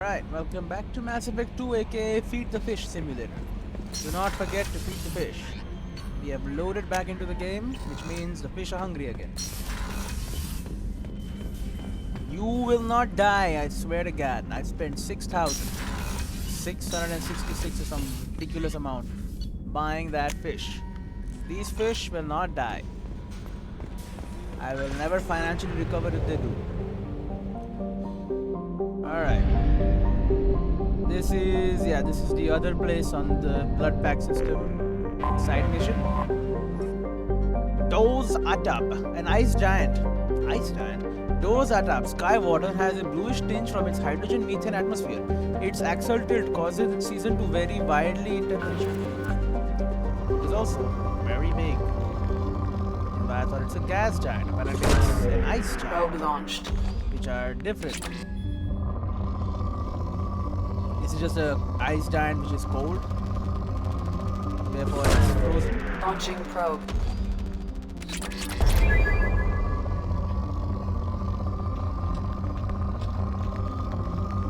Alright, welcome back to Mass Effect 2 aka Feed the Fish Simulator. Do not forget to feed the fish. We have loaded back into the game, which means the fish are hungry again. You will not die, I swear to God. I spent 6,666 or some ridiculous amount buying that fish. These fish will not die. I will never financially recover if they do. Alright. This is the other place on the blood pack system. Side mission. Doze Atap, an ice giant. Ice giant? Doze Atap, sky water, has a bluish tinge from its hydrogen methane atmosphere. Its axial tilt causes its season to vary widely in temperature. It is also very big. But I thought it's a gas giant. Apparently it's an ice giant. Probe launched. Which are different. This is just a ice giant which is cold. Therefore it's frozen. Launching probe.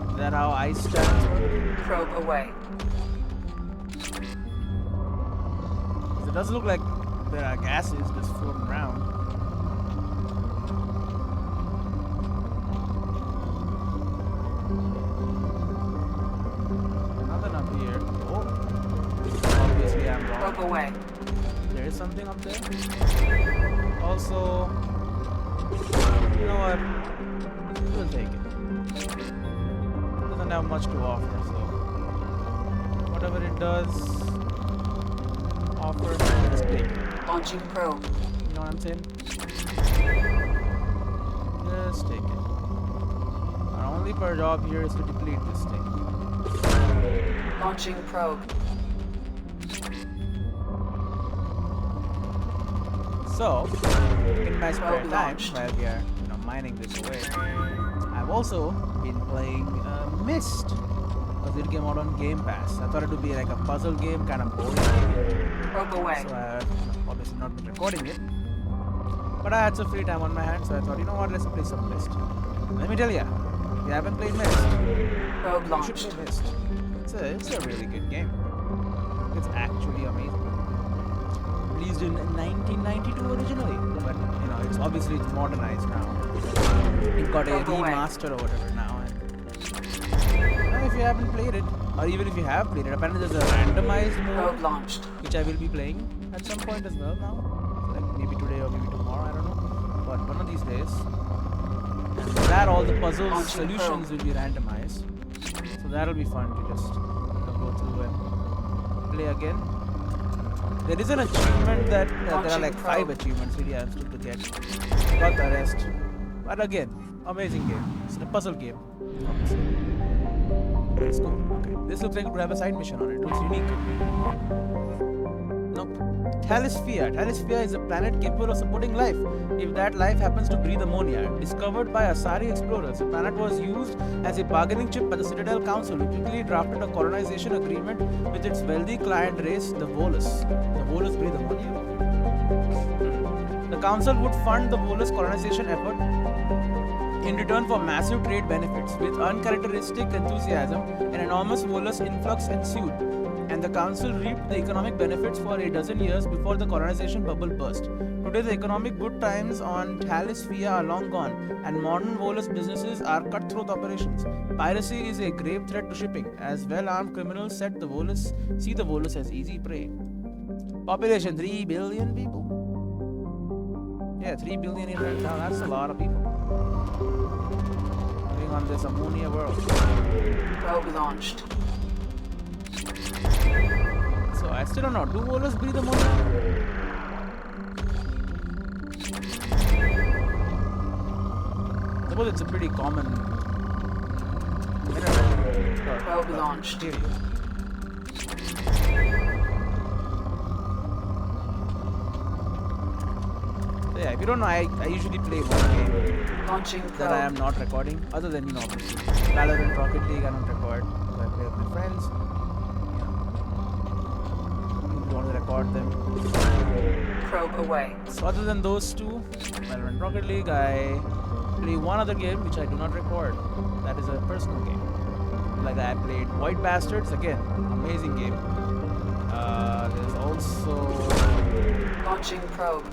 Is that how ice giants work? Probe away. It does look like there are gases just floating around. Nothing up here. Oh, obviously I'm wrong. Probe away. There is something up there. Also, you know what? We'll take it. Doesn't have much to offer, so whatever it does offer, let's take it. Launching probe. You know what I'm saying? Just take it. Our only per job here is to deplete this thing. Launching probe. So, in my spare Probe time, launched. while we are mining this away, I've also been playing Myst. Because it came out on Game Pass. I thought it would be like a puzzle game, kind of boring game. Probe away. So I've obviously not been recording it. But I had some free time on my hands, so I thought, you know what, let's play some Myst. Let me tell you, if you haven't played Myst, Probe you should launched. play Myst. It's a really good game. It's actually amazing. Released in 1992 originally, but it's obviously modernized now. It got a Probe away. remaster or whatever now. And if you haven't played it, or even if you have played it, apparently there's a randomized Probe mode launched. which I will be playing at some point as well now. Like maybe today or maybe tomorrow, I don't know. But one of these days. And with that, all the puzzles, Launching solutions will be randomized. So that'll be fun to just go through and play again. There is an achievement that there are like 5 achievements really I have to get. Got the rest. But again, amazing game. It's a puzzle game. Obviously. Let's go. Okay. This looks like it would have a side mission on it. It looks unique. Nope. Thalisphere. Thalisphere is a planet capable of supporting life if that life happens to breathe ammonia. Discovered by Asari explorers, the planet was used as a bargaining chip by the Citadel Council, who quickly drafted a colonization agreement with its wealthy client race, the Volus. The Volus breathe ammonia? The Council would fund the Volus colonization effort in return for massive trade benefits. With uncharacteristic enthusiasm, an enormous Volus influx ensued, and the Council reaped the economic benefits for a dozen years before the colonization bubble burst. Today, the economic good times on Thalisphere are long gone, and modern Volus businesses are cutthroat operations. Piracy is a grave threat to shipping, as well-armed criminals see the Volus as easy prey. Population 3 billion people. Yeah, 3 billion in right now, that's a lot of people. Living on this ammonia world. Probe launched. So I still don't know. Do Volus breathe ammonia? I suppose it's a pretty common mineral. Probe launched. Material. So yeah, if you don't know, I usually play one game Launching that I am probe. not recording, other than obviously Valorant, Rocket League. I don't record because I play with my friends. You want to record them. Probe away. So other than those two, Valorant, Rocket League, I play one other game which I do not record. That is a personal game. like that. I played White Bastards, again, amazing game. There's also Launching probe.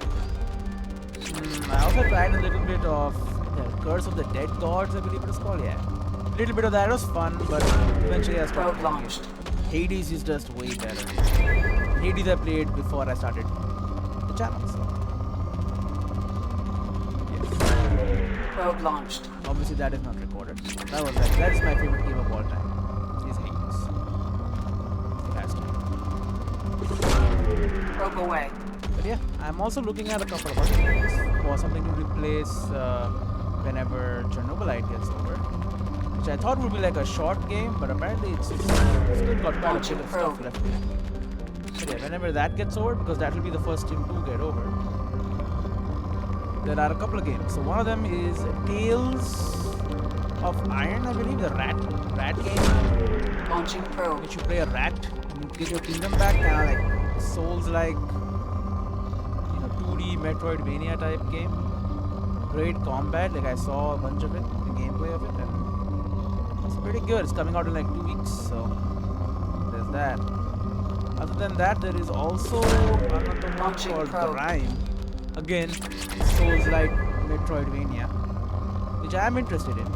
I also tried a little bit of the Curse of the Dead Gods, I believe it was called. Yeah, a little bit of that was fun, but eventually I stopped Probe playing launched. it. Hades is just way better. Hades I played before I started the channel, so yes. Probe launched. Obviously that is not recorded. That is my favorite game of all time. Is Hades. It has to be. Probe away. But yeah, I'm also looking at a couple of other games for something to replace whenever Chernobylite gets over, which I thought would be like a short game, but apparently it's still got quite a bit of stuff left in it. But yeah, whenever that gets over, because that will be the first team to get over, there are a couple of games. So one of them is Tales of Iron, I believe, the rat game, Launching probe. which you play a rat and you get your kingdom back, kind of like Souls-like, 2D Metroidvania type game. Great combat, like I saw a bunch of it, the gameplay of it, and it's pretty good. It's coming out in like 2 weeks, so there's that. Other than that, there is also another one Launching called probe. Grime. Again, Souls-like Metroidvania, which I am interested in.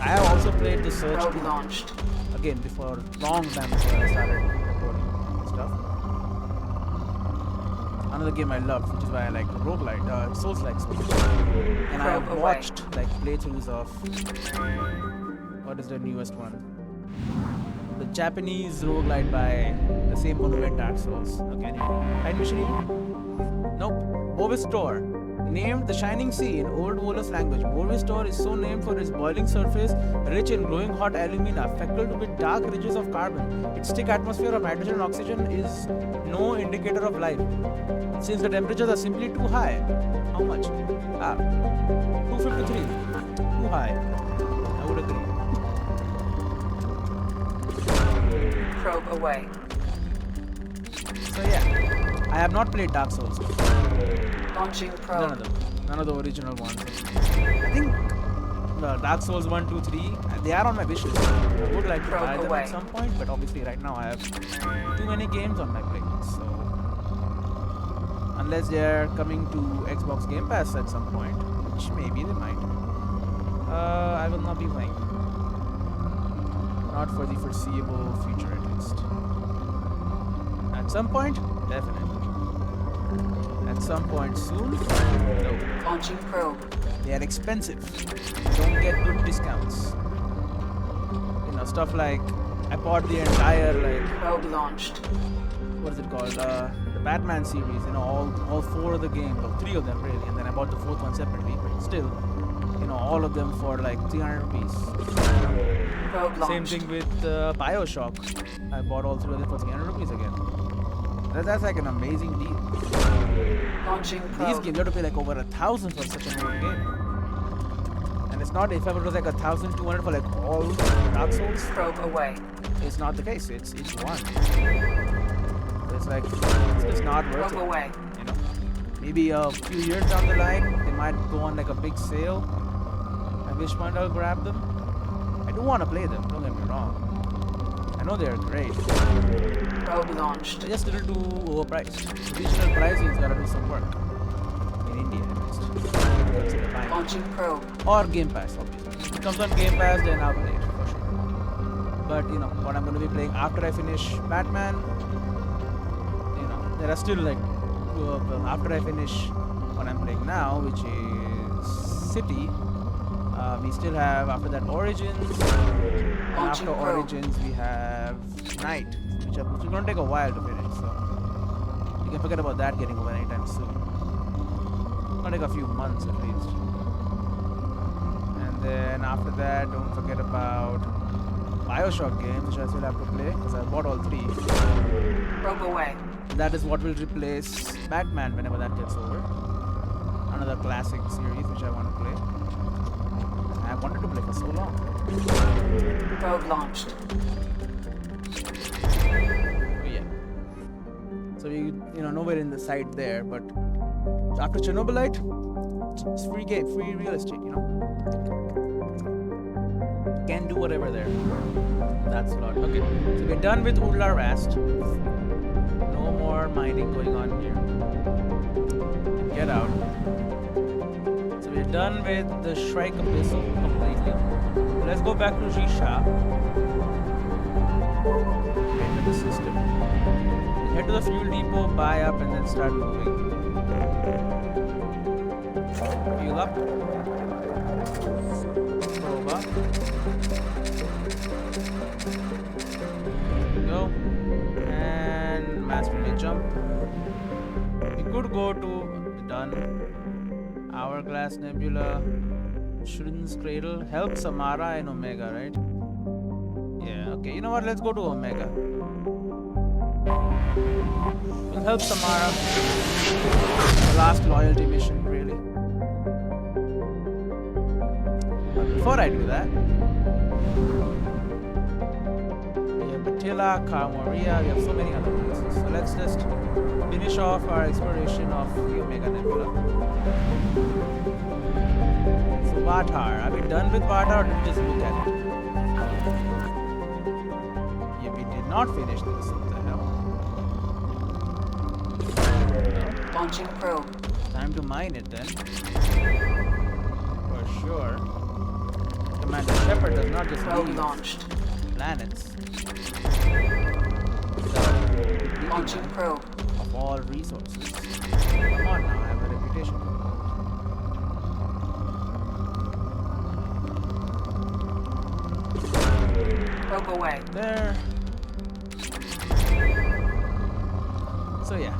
I have also played the Search Probe 2, launched. again, before, long time before I started recording stuff. Another game I loved, which is why I like roguelite, Souls-like so much. And I Probe away. watched like playthroughs of, what is the newest one? The Japanese roguelite by the same one who made Dark Souls. Okay, Time Machine even? Nope. Bovistor. Named the Shining Sea in Old Volus language. Bovistor is so named for its boiling surface, rich in glowing hot alumina, feckled with dark ridges of carbon. Its thick atmosphere of hydrogen and oxygen is no indicator of life, since the temperatures are simply too high. How much? 253. Too high. I would agree. Probe away. So yeah, I have not played Dark Souls. Launching None probe. of them. None of the original ones. I think Dark Souls 1, 2, 3, they are on my wish list. I would like to Probe buy them away. at some point, but obviously right now I have too many games on my plate. So unless they're coming to Xbox Game Pass at some point, which maybe they might, I will not be playing. Not for the foreseeable future at least. At some point, definitely. At some point soon, no. Launching probe. They are expensive. You don't get good discounts. Stuff like I bought the entire Probe launched. what is it called? The Batman series. All 4 of the games, or 3 of them really, and then I bought the 4th one separately. But still, all of them for like 300 rupees. Probe launched. Same thing with Bioshock. I bought all 3 of them for 300 rupees again. That's like an amazing deal. Launching These probe. games you have to pay like over 1,000 for such an old game. And it's not, if it was like 1,200 for like all Dark Souls, Probe away. it's not the case. It's one. It's like, it's just not worth Probe it. away. Maybe a few years down the line, they might go on like a big sale. At which point I'll grab them. I do want to play them, don't get me wrong. I know they're great. Probe launched. They're just a little too overpriced. Regional pricing's gotta do some work. In India, at least. Consider buying. Launching probe. Or Game Pass, obviously. If it comes on Game Pass, then I'll play it for sure. But what I'm going to be playing after I finish Batman, there are still like after I finish what I'm playing now, which is City. We still have after that Origins. And Launching after probe. Origins, we have Night, which is going to take a while to finish. So you can forget about that getting over anytime soon. It's going to take a few months at least. And then after that, don't forget about Bioshock games, which I still have to play because I bought all 3. Probe away. That is what will replace Batman whenever that gets over. Another classic series which I want to play. I wanted to play for so long. Probe launched. But yeah. So nowhere in the site there, but after Chernobylite, it's free game, free real estate, Can do whatever there. that slot. Okay, so we're done with Udlar Rast. No more mining going on here. Get out. So we're done with the Shrike Abyssal completely. Let's go back to Jisha. Into the system. Head to the fuel depot, buy up, and then start moving. Fuel up. Probe up. There we go. And mass relay jump. We could go to done. Hourglass Nebula. Shrin's Cradle. Help Samara and Omega, right? Yeah, okay. You know what? Let's go to Omega. We'll help Samara. The last loyalty mission, really. But before I do that, we have Batilla, Karmoria, we have so many other places. So let's just finish off our exploration of the Omega Nebula. So Vatar, are we done with Vatar or did we just look at it? Yeah, we did not finish this. What the hell? Launching probe. Time to mine it then. For sure. Commander Shepard does not just Probe leave launched. planets. Launching probe. Of all resources. Come on now, I have a reputation. Probe away. There. So yeah.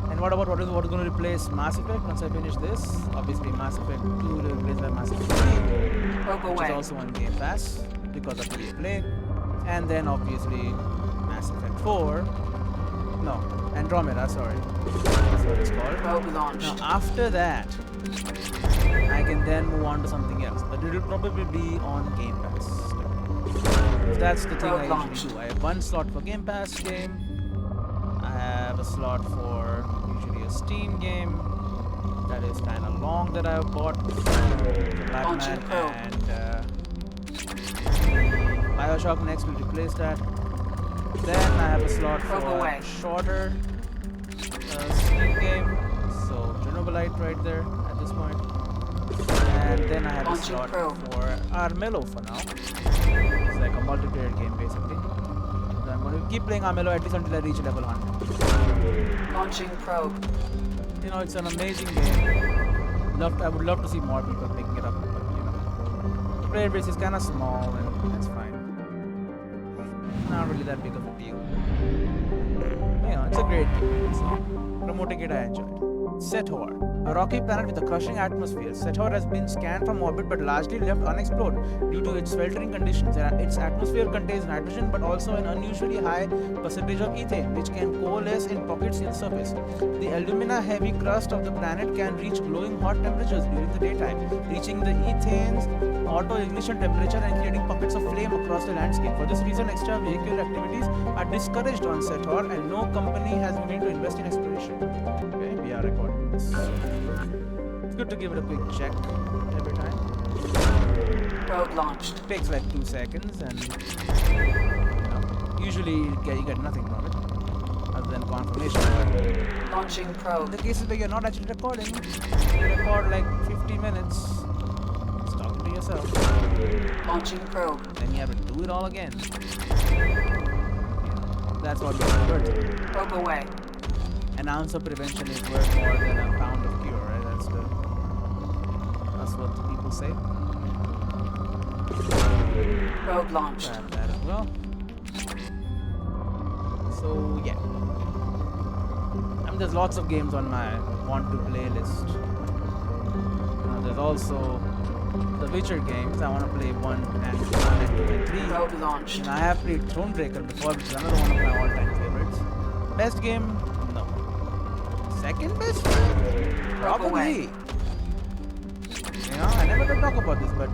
And what about what is going to replace Mass Effect once I finish this? Obviously Mass Effect 2 will be replaced by Mass Effect 3, Probe which is away. also on Game Pass because of EA Play. And then obviously Mass Effect 4. No, Andromeda, sorry. That's what it's called. Probe Now launched. after that, I can then move on to something else. But it will probably be on Game Pass. That's the thing Probe I launched. usually do. I have one slot for Game Pass game. I have a slot for usually a Steam game that is kind of long that I have bought. Launching Batman probe. and Bioshock Next will replace that. Then I have a slot for Probe away. a shorter Steam game. So Chernobylite right there at this point. And then I have a Launching slot probe. for Armello for now. It's like a multiplayer game basically. So I'm going to keep playing Armello at least until I reach level 100. Launching probe. You know, it's an amazing game. I would love to see more people picking it up, but you know, the player base is kind of small and that's fine. Not really that big of a deal. You know, it's a great game, so promoting it I enjoyed. Setor, a rocky planet with a crushing atmosphere. Setor has been scanned from orbit but largely left unexplored due to its sweltering conditions. Its atmosphere contains nitrogen but also an unusually high percentage of ethane, which can coalesce in pockets in surface. The alumina-heavy crust of the planet can reach glowing hot temperatures during the daytime, reaching the ethane's auto-ignition temperature and creating pockets of flame across the landscape. For this reason, extravehicular activities are discouraged on Setor and no company has been willing to invest in exploration. Okay, we are recording this. It's good to give it a quick check every time. Probe launched. It takes like 2 seconds and usually you get nothing from it other than confirmation. Launching In probe. the cases where you're not actually recording, you record like 50 minutes, just talking to yourself, Launching probe. then you have to do it all again. That's what we're converting. Probe away. An ounce of prevention is worth more than a pound of cure, right? That's what the people say. Probe launched. Grab that as well. So yeah. There's lots of games on my want to play list. There's also the Witcher games. I want to play 1 and 2 and 3. Probe launched. And I have played Thronebreaker before, which is another one of my all-time favorites. Best game? No. Second best game? Probably. You know, I never talk about this, but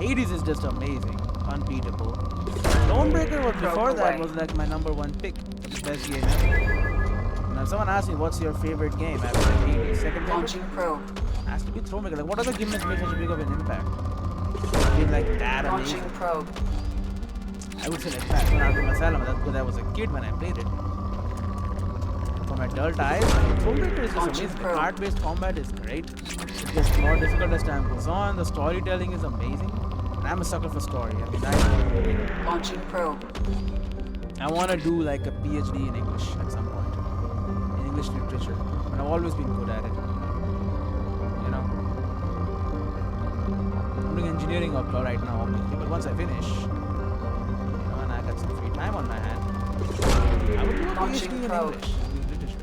Hades is just amazing, unbeatable. Thronebreaker was before that was like my number 1 pick for the best game ever. Now, if someone asks me what's your favorite game, I would like Hades. Second favorite Launching probe. has to be Thronebreaker. Like, what other game has made such a big of an impact? It's been like that Launching amazing. probe. I I would say like that. When Arkham Asylum, that's because I was a kid when I played it. For my adult eyes, Thronebreaker is just Launching amazing. The probe. card-based combat is great. It gets more difficult as time goes on. The storytelling is amazing. And I'm a sucker for story. I mean, Launching probe. I want to do like a PhD in English at some point. In English literature. And I've always been good at it. You know. I'm doing engineering right now, obviously. But once I finish, you know, and I got some free time on my hand, I would do a Launching PhD in probe. English literature.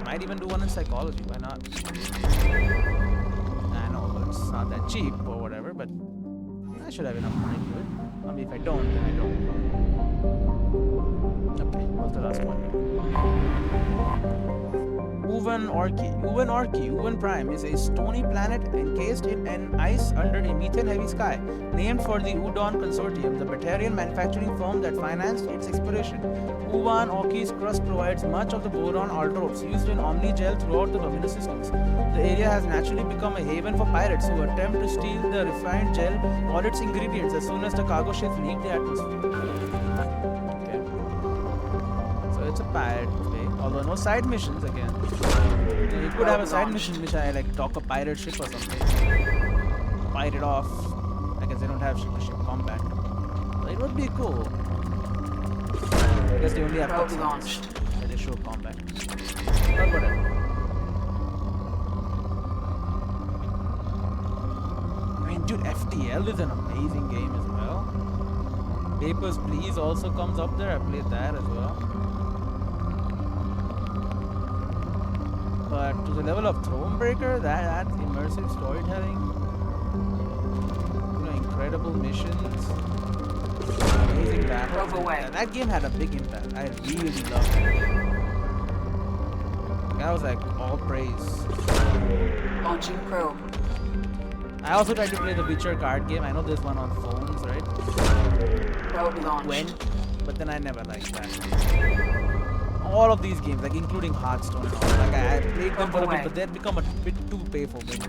Might even do one in psychology. Why not? I know, but it's not that cheap or whatever. But I should have enough money to do it. I mean, if I don't, then I don't. Okay, what's the last one? Uven Prime is a stony planet encased in an ice under a methane-heavy sky, named for the Udon Consortium, the Batarian manufacturing firm that financed its exploration. Uvan Orki's crust provides much of the boron allotropes used in Omni-Gel throughout the luminous systems. The area has naturally become a haven for pirates who attempt to steal the refined gel or its ingredients as soon as the cargo ships leave the atmosphere. Okay. So it's a pirate bay, although no side missions again. You could have a side mission which I like dock a pirate ship or something. Fight it off. I guess they don't have ship-to-ship combat. But it would be cool. I guess they only have Probe cutscenes launched. where they show combat. But whatever. I mean, dude, FTL is an amazing game as well. Papers, Please also comes up there. I played that as well. But to the level of Thronebreaker, that's immersive storytelling. You know, incredible missions. Amazing battles. Probe away. And that game had a big impact. I really loved that game. That was like all praise. Launching probe. I also tried to play the Witcher card game. I know there's one on phones, right? Probe launched. When? But then I never liked that. All of these games, like including Hearthstone and all, like I played them for a bit, but they've become a bit too pay to win.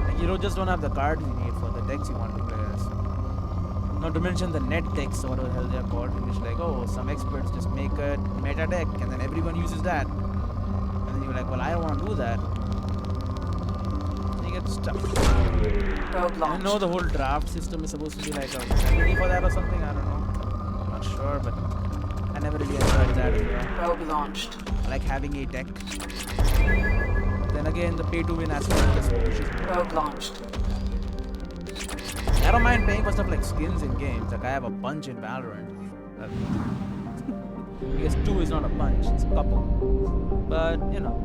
Like you just don't have the cards you need for the decks you want to play as. Not to mention the net decks, or whatever the hell they're called, in which like, oh, some experts just make a meta deck and then everyone uses that. And then you're like, well, I don't want to do that. So you get stuck. Probe I launched. know the whole draft system is supposed to be like a remedy for that or something, I don't know. I'm not sure, but I never really enjoyed that as well. Probe launched. I like having a deck. Then again, the pay to win aspect is pushes me. Probe launched. I don't mind paying for stuff like skins in games. Like I have a bunch in Valorant. I guess 2 is not a bunch, it's a couple. But you know,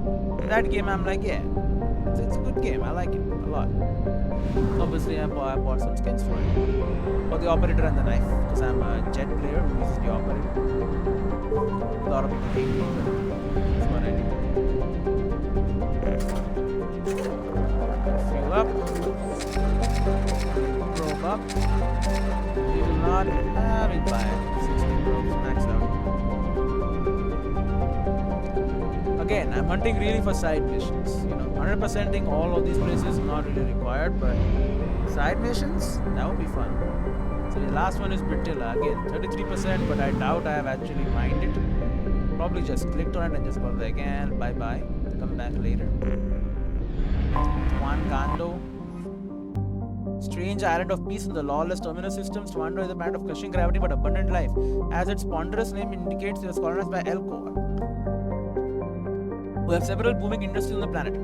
that game I'm like, yeah, it's a good game. I like it a lot. Obviously, I bought some skins for it. For the operator and the knife, because I'm a jet player who uses the operator. A lot of people hate me, but that's what I do. Fuel up. Probe up. We will not have it by 16 probes maxed out. Again, I'm hunting really for side missions. You know, 100%ing all of these places is not really required, but side missions, that would be fun. So the last one is Britilla. Again, 33%, but I doubt I have actually mined it. Probably just clicked on it and just gone like, and bye-bye. Come back later. Juan Gando. Strange island of peace in the lawless terminus systems. Twando is a planet of crushing gravity but abundant life. As its ponderous name indicates, it was colonized by Elko, who have several booming industries on the planet.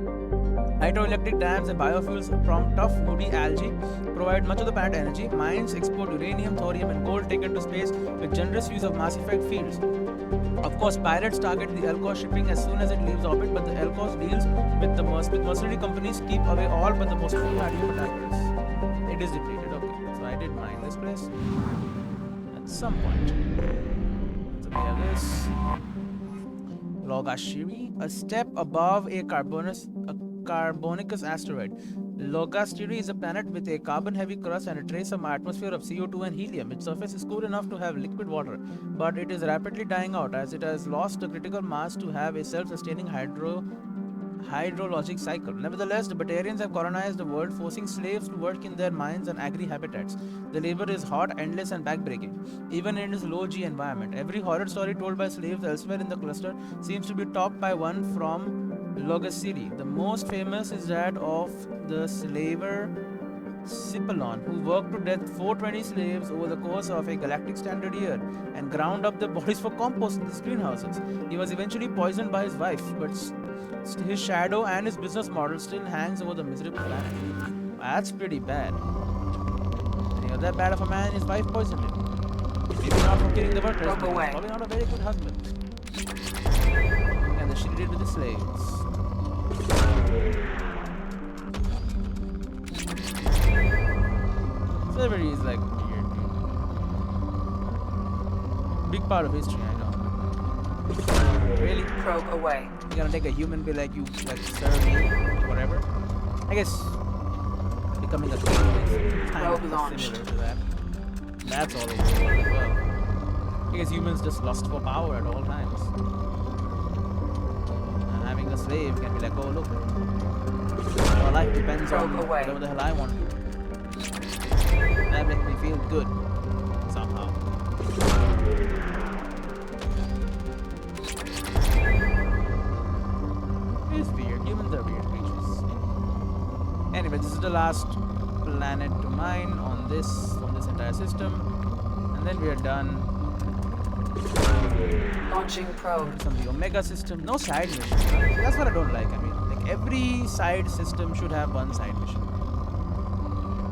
Hydroelectric dams and biofuels from tough woody algae provide much of the planet energy. Mines export uranium, thorium, and gold taken to space with generous use of mass effect fields. Of course, pirates target the Elkos shipping as soon as it leaves orbit, but the Elkos deals with mercenary companies keep away all but the most foolhardy of attackers. It is depleted. Okay, so I did mine this place at some point. So we have this. Logashiri, a step above a carbonicous asteroid. Logashiri is a planet with a carbon-heavy crust and a trace atmosphere of CO2 and helium. Its surface is cool enough to have liquid water, but it is rapidly dying out as it has lost the critical mass to have a self-sustaining hydrologic cycle. Nevertheless, the Batarians have colonized the world, forcing slaves to work in their mines and agri habitats. The labor is hot, endless, and backbreaking, even in its low G environment. Every horror story told by slaves elsewhere in the cluster seems to be topped by one from Logosiri. The most famous is that of the slaver Sipalon, who worked to death 420 slaves over the course of a galactic standard year and ground up their bodies for compost in his greenhouses. He was eventually poisoned by his wife, but his shadow and his business model still hangs over the miserable planet. That's pretty bad. When you're that bad of a man, his wife poisoned him. Maybe not for killing the workers, Rope but he's away. probably not a very good husband. And the shit he did with the slaves. Slavery is like weird, dude. Big part of history, I know. Really? Probe away. You're gonna take a human, be like, you like serve me, whatever. I guess becoming a king is kind Probe of launched. similar to that. That's all over the world as well. I guess humans just lust for power at all times. And having a slave can be like, oh look, your life depends on Probe away. whatever the hell I want to do. That makes me feel good somehow. It's weird. Humans are weird creatures. Anyway, this is the last planet to mine on this entire system, and then we are done. Launching probe. From the Omega system, no side mission. That's what I don't like. I mean, like every side system should have one side mission.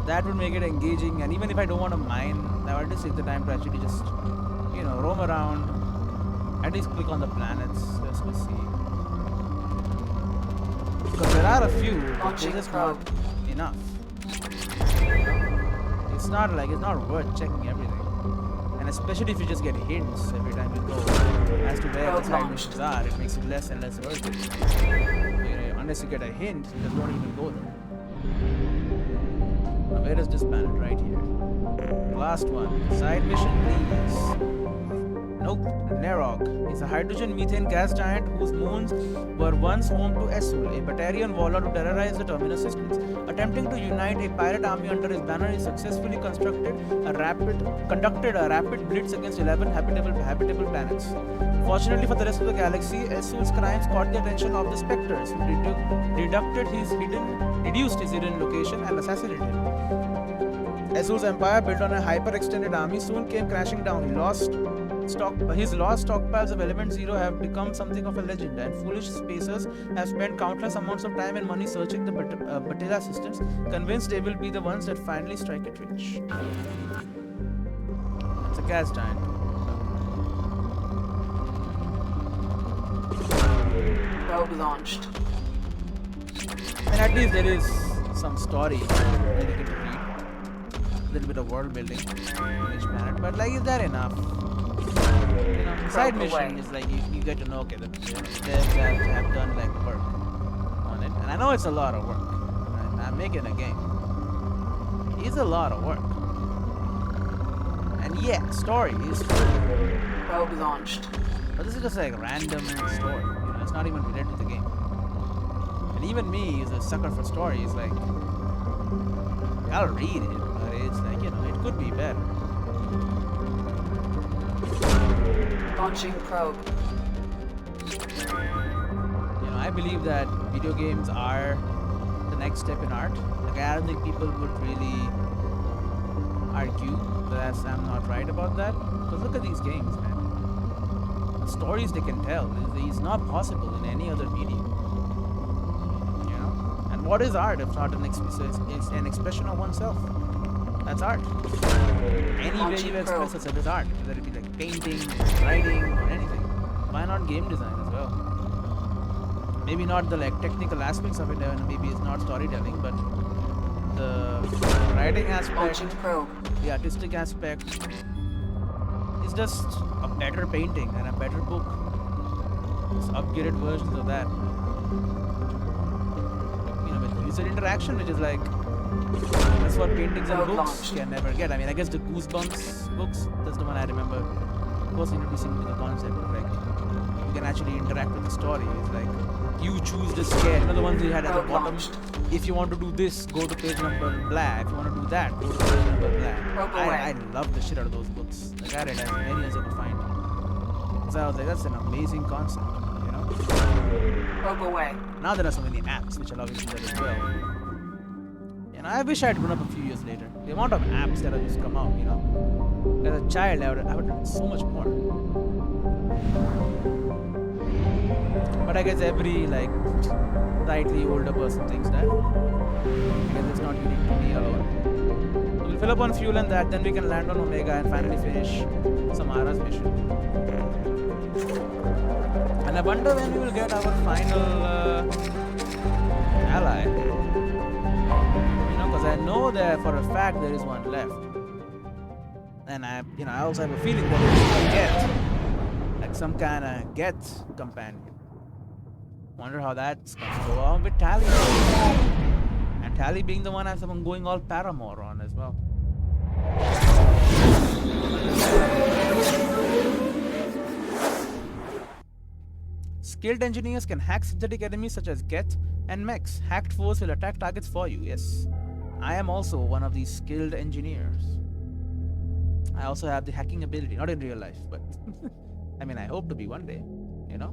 That would make it engaging, and even if I don't want to mine, I want to take the time to actually just, roam around, at least click on the planets just to see. Because there are a few, but they're Launching just not probe. enough. It's not worth checking everything. And especially if you just get hints every time you go as to where the Probe side launched. missions are, it makes it less and less worth it. Unless you get a hint, you just don't even go there. Now, where is this planet? Right here. Last one. Side mission, please. Nope. Nerog is a hydrogen methane gas giant whose moons were once home to Esul, a Batarian warlord who terrorized the Terminus systems. Attempting to unite a pirate army under his banner, he successfully conducted a rapid blitz against 11 habitable planets. Fortunately for the rest of the galaxy, Esul's crimes caught the attention of the Spectres, who reduced his hidden location and assassinated him. Esul's empire, built on a hyper-extended army, soon came crashing down. His lost stockpiles of Element Zero have become something of a legend, and foolish spacers have spent countless amounts of time and money searching the Batilla systems, convinced they will be the ones that finally strike it rich. It's a gas giant. Probe launched. And at least there is some story that you get to read. A little bit of world building on each planet, but like, is that enough? Side Probe mission away. is like you get to know, okay, the devs have done like work on it, and I know it's a lot of work. I'm making a game. It's a lot of work, and yeah, story is cool, Probe launched. but this is just like random story. It's not even related to the game. And even me, who's a sucker for stories, like I'll read it, but it's like it could be better. Launching probe. I believe that video games are the next step in art. Like, I don't think people would really argue that I'm not right about that. Because look at these games, man. The stories they can tell is not possible in any other medium. And what is art if not an expression of oneself? That's art. Any way you express yourself is art, whether it be like painting, writing, or anything. Why not game design as well? Maybe not the like technical aspects of it, and maybe it's not storytelling, but the writing aspect, Launching probe. the artistic aspect, is just a better painting and a better book. Just upgraded versions of that. With user interaction, which is like that's what paintings and Probe books launched. can never get. I mean, I guess the Goosebumps books, that's the one I remember course introducing me to the concept of like you can actually interact with the story. It's like you choose the scare. You know the ones you had at the bottom. If you want to do this, go to page number blah. If you want to do that, go to page number blah. I love the shit out of those books. Like I read as many as I could find. So I was like, that's an amazing concept. You know. Probe away. Now there are so many apps which allow you to do that as well. And I wish I had grown up a few years later. The amount of apps that have just come out, you know. As a child, I would have done so much more. But I guess every like slightly older person thinks that. Because it's not unique to me alone. We'll fill up on fuel and that, then we can land on Omega and finally finish Samara's mission. And I wonder when we will get our final ally. Because I know that for a fact there is one left, and I also have a feeling that we will get like some kind of companion. Wonder how that's going to go on with Tally, and Tally being the one I'm going all Paramore on as well. Skilled engineers can hack synthetic enemies such as Geth and mechs. Hacked foes will attack targets for you. Yes. I am also one of these skilled engineers. I also have the hacking ability, not in real life, but I mean, I hope to be one day, you know?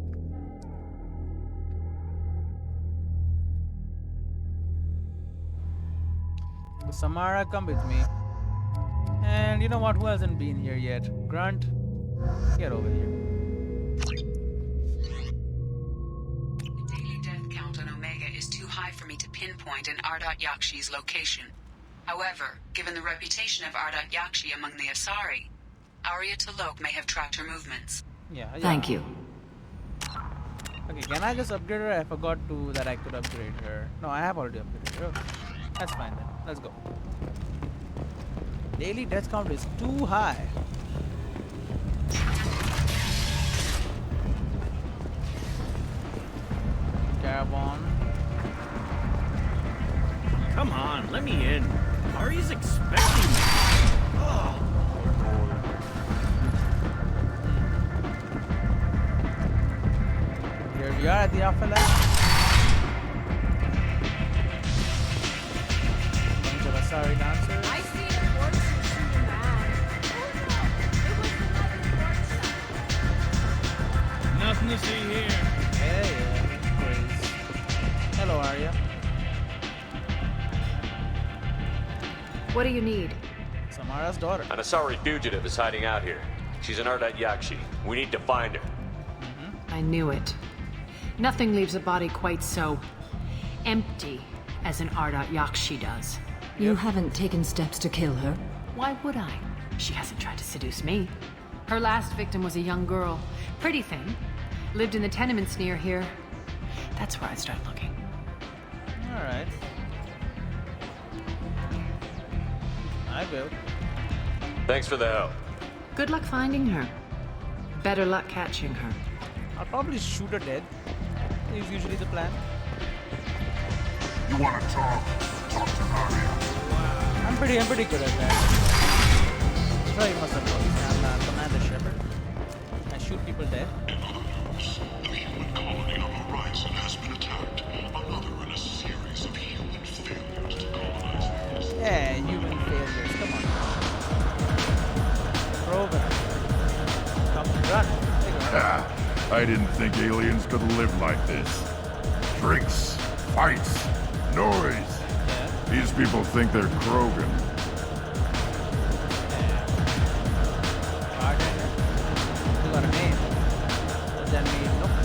So Samara, come with me. And you know what? Who hasn't been here yet? Grunt, get over here. For me to pinpoint an Ardat Yakshi's location. However, given the reputation of Ardat Yakshi among the Asari, Arya T'Loak may have tracked her movements. Yeah. Thank you. Okay, can I just upgrade her? I forgot that I could upgrade her. No, I have already upgraded her. Okay. That's fine then. Let's go. Daily death count is too high. Caravan. Come on, let me in. Ari's expecting me. Oh. Here we are at the Alpha Lab. Bunch of Asari dancers. I see a corpse and shoot a man. Oh no! It was another corpse. Nothing to see here. Yeah. Praise. Hello, Arya. What do you need? Samara's daughter. An Asari fugitive is hiding out here. She's an Ardat Yakshi. We need to find her. I knew it. Nothing leaves a body quite so empty as an Ardat Yakshi does. You haven't taken steps to kill her? Why would I? She hasn't tried to seduce me. Her last victim was a young girl. Pretty thing. Lived in the tenements near here. That's where I'd start looking. Alright. I will. Thanks for the help. Good luck finding her. Better luck catching her. I'll probably shoot her dead. Is usually the plan. You wanna talk? Talk to Arya. I'm pretty good at that. Sure, you must have noticed. I'm Commander Shepard. I shoot people dead. In other news, the human colony on the horizon has been attacked. Another in a series of human failures to colonize this. Yeah, human failures. Come on. Proven. Come run. I didn't think aliens could live like this. Drinks, fights, noise. Yeah. These people think they're Krogan. Pardon? You got a name. Does that mean nope?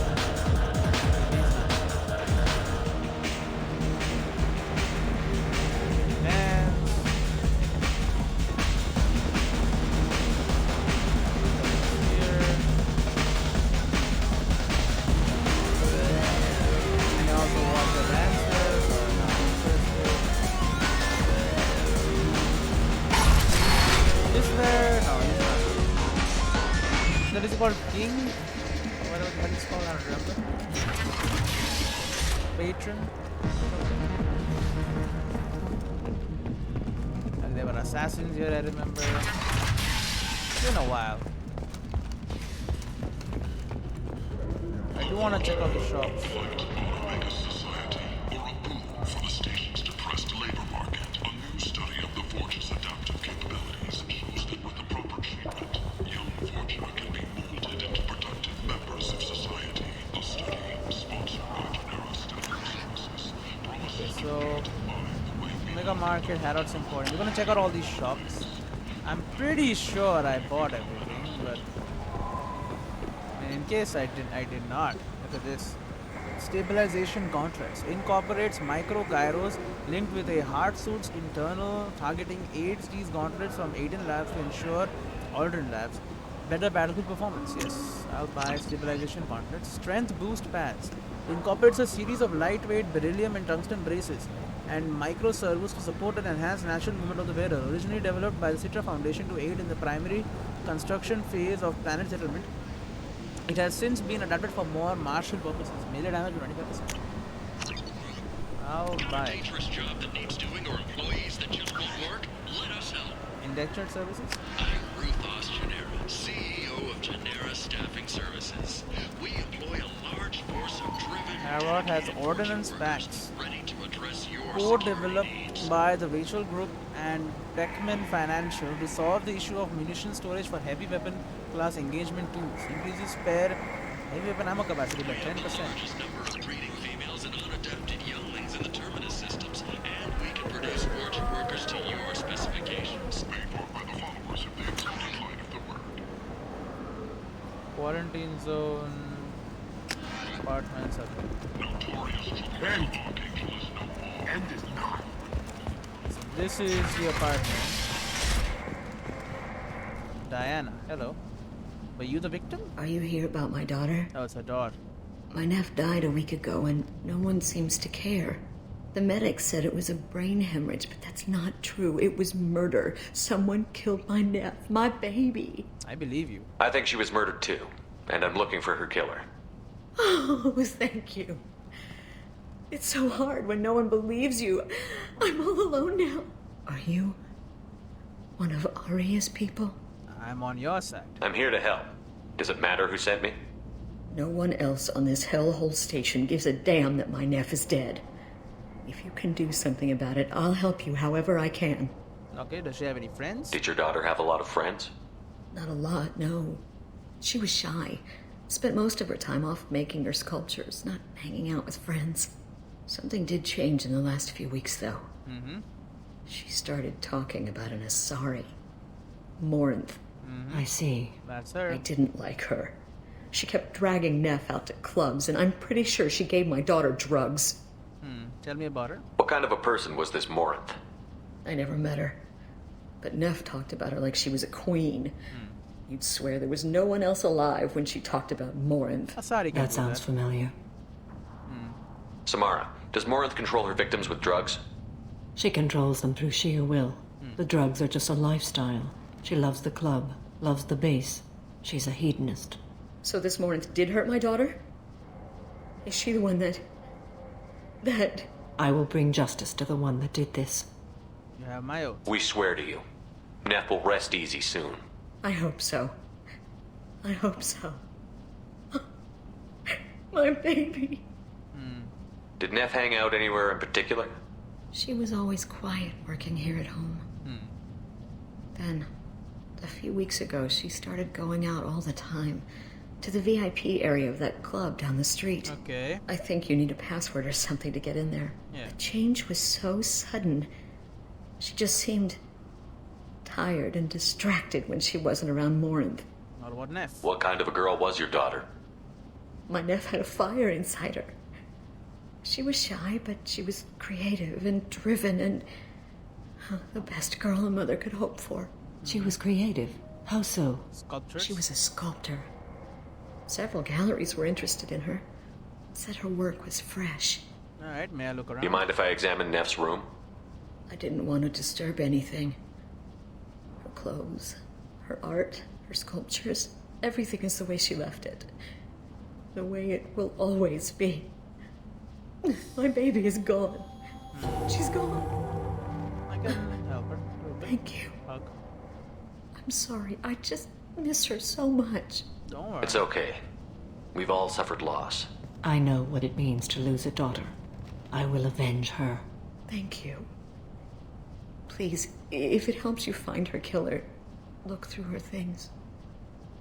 And here. And also watch the dancers. Is there? No, he's not. That is called King? Or whatever the hell it's called, I don't remember. Patron? And there were assassins here, I remember. It's been a while. I do want to check out the shops. Fight on a Vegas society, or a boom for the station's depressed labor market. A new study of the Forge's adaptive capabilities shows that with the proper treatment, young Forger can be molded into productive members of society. A study sponsored by Genera Staffing Services promises to So, redefine the way we Mega Market, Harrods Emporium. We're gonna check out all these shops. I'm pretty sure I bought everything, but in case I did not. Look at this. Stabilization contracts incorporates micro gyros linked with a hard suit's internal targeting, aids these gauntlets from 18 labs to ensure alternate labs better battlefield performance. Yes, I'll buy stabilization gauntlets. Strength boost pads incorporates a series of lightweight beryllium and tungsten braces and micro servos to support and enhance natural movement of the wearer. Originally developed by the Citra Foundation to aid in the primary construction phase of planet settlement, it has since been adapted for more martial purposes. Melee damage 25%. I'll buy. dangerous job that needs doing or employees that just won't work? Let us help. Indentured services? I'm Ruthos Genera, CEO of Genera Staffing Services. We employ a large force of driven Harrod has ordnance packs. ready to address your Co-developed by the Rachel Group and Beckman Financial to solve the issue of munition storage for heavy weapon class engagement tools. Increases spare heavy weapon ammo capacity by 10%. largest number of breeding females and unadapted younglings in the terminus systems, and we can produce Forge workers to your specifications. Paid for by the followers of the accepted line of the word. Quarantine zone. Apartments. Notorious troublemaker Archangel is no more. And is not. This is the apartment. Diana, hello. Were you the victim? Are you here about my daughter? Oh, it's her daughter. My nephew died a week ago and no one seems to care. The medics said it was a brain hemorrhage, but that's not true. It was murder. Someone killed my nephew, my baby. I believe you. I think she was murdered too, and I'm looking for her killer. Oh, thank you. It's so hard when no one believes you. I'm all alone now. Are you one of Aria's people? I'm on your side. I'm here to help. Does it matter who sent me? No one else on this hellhole station gives a damn that my nephew is dead. If you can do something about it, I'll help you however I can. Okay, does she have any friends? Did your daughter have a lot of friends? Not a lot, no. She was shy. Spent most of her time off making her sculptures, not hanging out with friends. Something did change in the last few weeks, though. Mm-hmm. She started talking about an Asari. Morinth. I see. That's her. I didn't like her. She kept dragging Neff out to clubs, and I'm pretty sure she gave my daughter drugs. Tell me about her. What kind of a person was this Morinth? I never met her. But Neff talked about her like she was a queen. You'd swear there was no one else alive when she talked about Morinth. Asari can That do sounds familiar. Samara, does Morinth control her victims with drugs? She controls them through sheer will. The drugs are just a lifestyle. She loves the club, loves the base. She's a hedonist. So this Morinth did hurt my daughter? Is she the one that... I will bring justice to the one that did this. You have my oath. We swear to you. Neff will rest easy soon. I hope so. I hope so. My baby. Did Neff hang out anywhere in particular? She was always quiet working here at home. Then, a few weeks ago, she started going out all the time to the VIP area of that club down the street. Okay. I think you need a password or something to get in there. Yeah. The change was so sudden. She just seemed tired and distracted when she wasn't around Morinth. Not about Neff. What kind of a girl was your daughter? My nephew had a fire inside her. She was shy, but she was creative and driven and the best girl a mother could hope for. She was creative. How so? Sculptures? She was a sculptor. Several galleries were interested in her. Said her work was fresh. Alright, may I look around? You mind if I examine Neff's room? I didn't want to disturb anything. Her clothes, her art, her sculptures, everything is the way she left it. The way it will always be. My baby is gone. She's gone. I can help her. A little bit. Thank you. Hug. I'm sorry. I just miss her so much. Don't worry. It's okay. We've all suffered loss. I know what it means to lose a daughter. I will avenge her. Thank you. Please, if it helps you find her killer, look through her things.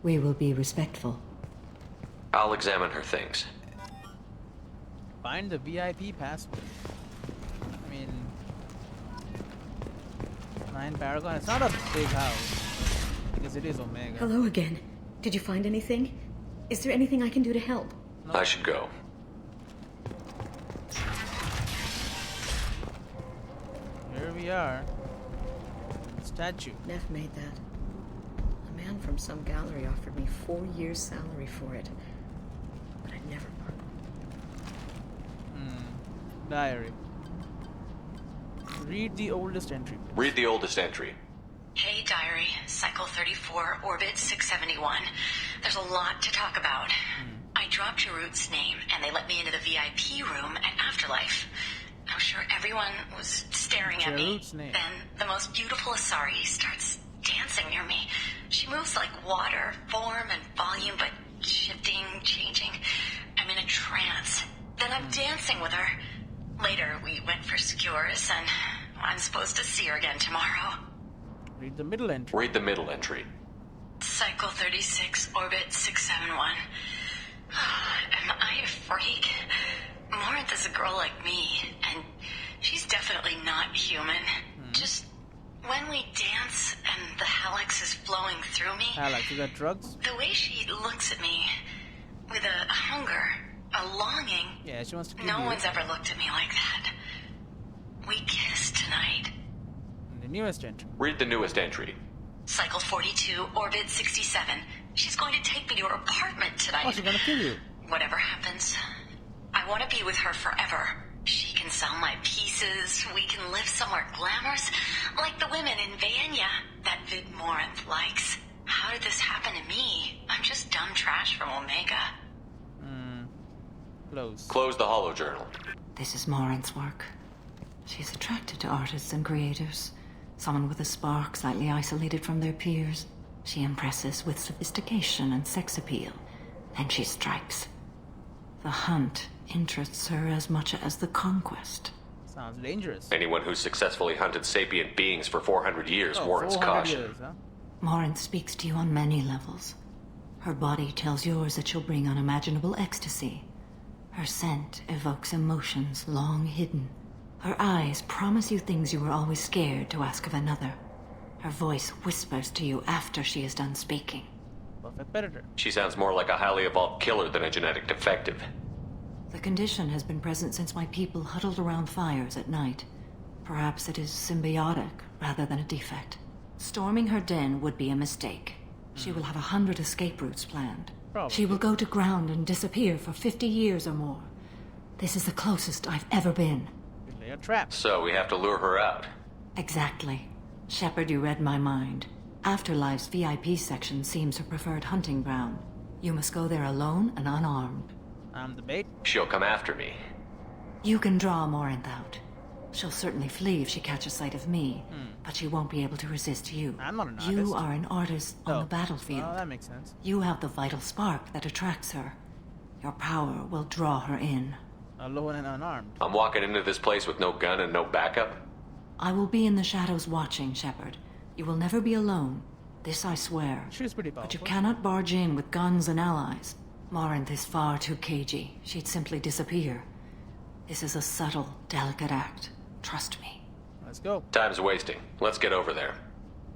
We will be respectful. I'll examine her things. Find the VIP password. I mean, 9 Paragon. It's not a big house. Because it is Omega. Hello again. Did you find anything? Is there anything I can do to help? No. I should go. Here we are. Statue. Neff made that. A man from some gallery offered me 4 years' salary for it. But I'd never part. Diary. Read the oldest entry. Read the oldest entry. Hey, Diary. Cycle 34, Orbit 671. There's a lot to talk about. I dropped Jarut's name, and they let me into the VIP room at Afterlife. I'm sure everyone was staring at me. Jarut's name. Then the most beautiful Asari starts dancing near me. She moves like water, form and volume, but shifting, changing. I'm in a trance. Then I'm dancing with her. Later, we went for skewers, and I'm supposed to see her again tomorrow. Read the middle entry. Read the middle entry. Cycle 36, Orbit 671. Am I a freak? Morinth is a girl like me, and she's definitely not human. Just when we dance and the Hallex is flowing through me, Alex, you got drugs? the way she looks at me with a hunger, a longing, Yeah, she wants to kill no you. one's ever looked at me like that. We kissed tonight. The newest entry. Read the newest entry. Cycle 42, Orbit 67. She's going to take me to her apartment tonight. Oh, she's gonna kill you. Whatever happens, I want to be with her forever. She can sell my pieces. We can live somewhere glamorous, like the women in Vanya that Vid Morinth likes. How did this happen to me? I'm just dumb trash from Omega. Close. Close the holo journal. This is Morinth's work. She's attracted to artists and creators. Someone with a spark, slightly isolated from their peers. She impresses with sophistication and sex appeal. Then she strikes. The hunt interests her as much as the conquest. Sounds dangerous. Anyone who's successfully hunted sapient beings for 400 years warrants 400 caution. years, huh? Morinth speaks to you on many levels. Her body tells yours that she'll bring unimaginable ecstasy. Her scent evokes emotions long hidden. Her eyes promise you things you were always scared to ask of another. Her voice whispers to you after she is done speaking. Perfect predator. She sounds more like a highly evolved killer than a genetic defective. The condition has been present since my people huddled around fires at night. Perhaps it is symbiotic rather than a defect. Storming her den would be a mistake. She will have 100 escape routes planned. Probably. She will go to ground and disappear for 50 years or more. This is the closest I've ever been. You lay a trap. So we have to lure her out. Exactly. Shepard, you read my mind. Afterlife's VIP section seems her preferred hunting ground. You must go there alone and unarmed. I'm the bait. She'll come after me. You can draw Morinth out. She'll certainly flee if she catches sight of me, but she won't be able to resist you. I'm not an You artist. are an artist on Oh. the battlefield. Oh, that makes sense. You have the vital spark that attracts her. Your power will draw her in. Alone and unarmed. I'm walking into this place with no gun and no backup. I will be in the shadows watching, Shepard. You will never be alone. This I swear. She's pretty powerful. But you cannot barge in with guns and allies. Morinth is far too cagey. She'd simply disappear. This is a subtle, delicate act. Trust me. Let's go. Time's wasting. Let's get over there.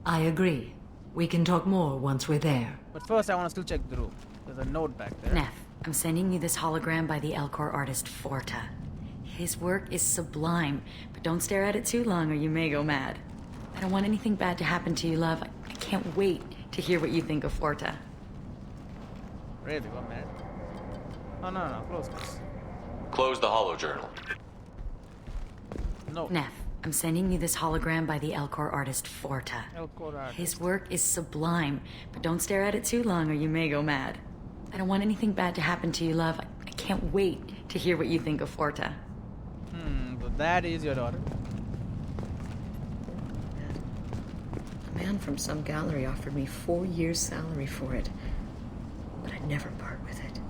I agree. We can talk more once we're there. But first, I want to still check the room. There's a note back there. Neff, I'm sending you this hologram by the Elcor artist Forta. His work is sublime, but don't stare at it too long or you may go mad. I don't want anything bad to happen to you, love. I can't wait to hear what you think of Forta. Really, one minute. Oh, no. Close this. Close the holo journal. No. Neff, I'm sending you this hologram by the Elcor artist Forta. Elcor artist. His work is sublime, but don't stare at it too long or you may go mad. I don't want anything bad to happen to you, love. I can't wait to hear what you think of Forta. So that is your daughter. A man from some gallery offered me 4 years' salary for it. But I'd never part with it.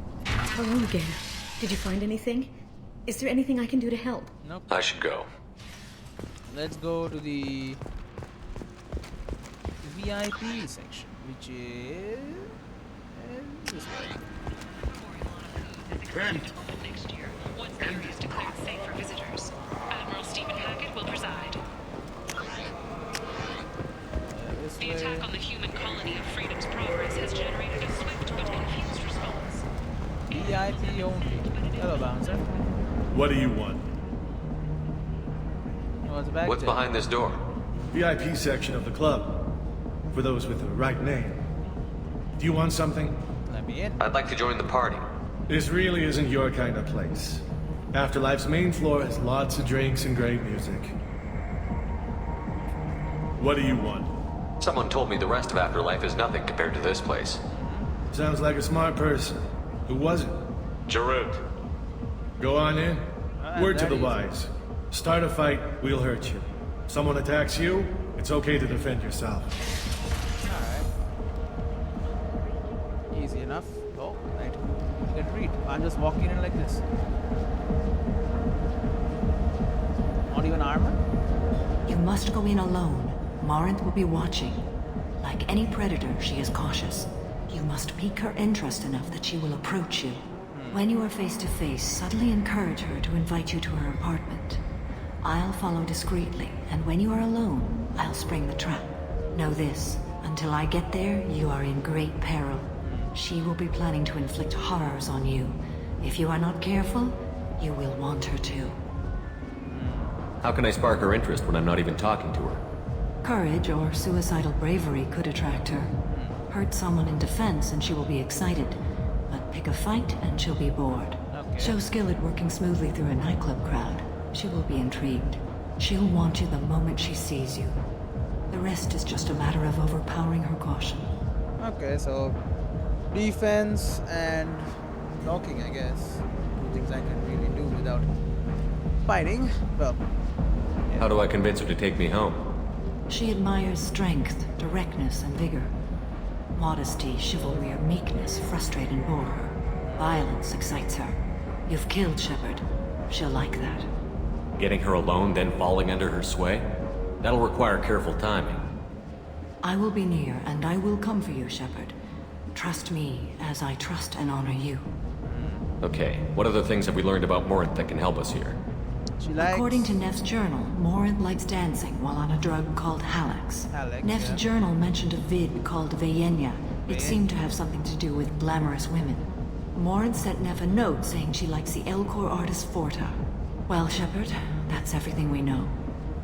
Hello again. Did you find anything? Is there anything I can do to help? Nope. I should go. Let's go to the VIP section, which is this way. Next year, once the area is declared safe for visitors, Admiral Stephen Hackett will preside. This The way. attack on the human colony of Freedom's Progress has generated a swift but confused response. VIP only. Hello, bouncer. What do you want? What's back What's there? behind this door? VIP section of the club. For those with the right name. Do you want something? Let me in. I'd like to join the party. This really isn't your kind of place. Afterlife's main floor has lots of drinks and great music. What do you want? Someone told me the rest of Afterlife is nothing compared to this place. Sounds like a smart person. Who was it? Jarut. Go on in. Ah, Word to that the easy. wise. Start a fight, we'll hurt you. Someone attacks you, it's okay to defend yourself. Alright. Easy enough. Oh, right. You can read. I'm just walking in like this. Not even armor? You must go in alone. Morinth will be watching. Like any predator, she is cautious. You must pique her interest enough that she will approach you. When you are face to face, subtly encourage her to invite you to her apartment. I'll follow discreetly, and when you are alone, I'll spring the trap. Know this, until I get there, you are in great peril. She will be planning to inflict horrors on you. If you are not careful, you will want her to. How can I spark her interest when I'm not even talking to her? Courage or suicidal bravery could attract her. Hurt someone in defense and she will be excited. But pick a fight and she'll be bored. Okay. Show skill at working smoothly through a nightclub crowd. She will be intrigued. She'll want you the moment she sees you. The rest is just a matter of overpowering her caution. Okay, so defense and knocking, I guess. Two things I can really do without fighting. Well, How do I convince her to take me home? She admires strength, directness, and vigor. Modesty, chivalry, or meekness frustrate and bore her. Violence excites her. You've killed Shepard. She'll like that. Getting her alone, then falling under her sway? That'll require careful timing. I will be near, and I will come for you, Shepard. Trust me, as I trust and honor you. Okay, what other things have we learned about Morinth that can help us here? she likes. According to Neff's journal, Morinth likes dancing while on a drug called Halax. Halax, Neff's yeah. journal mentioned a vid called Vayenya. It Vayenya. seemed to have something to do with glamorous women. Morinth sent Neff a note saying she likes the Elcor artist Forta. Well, Shepard, that's everything we know.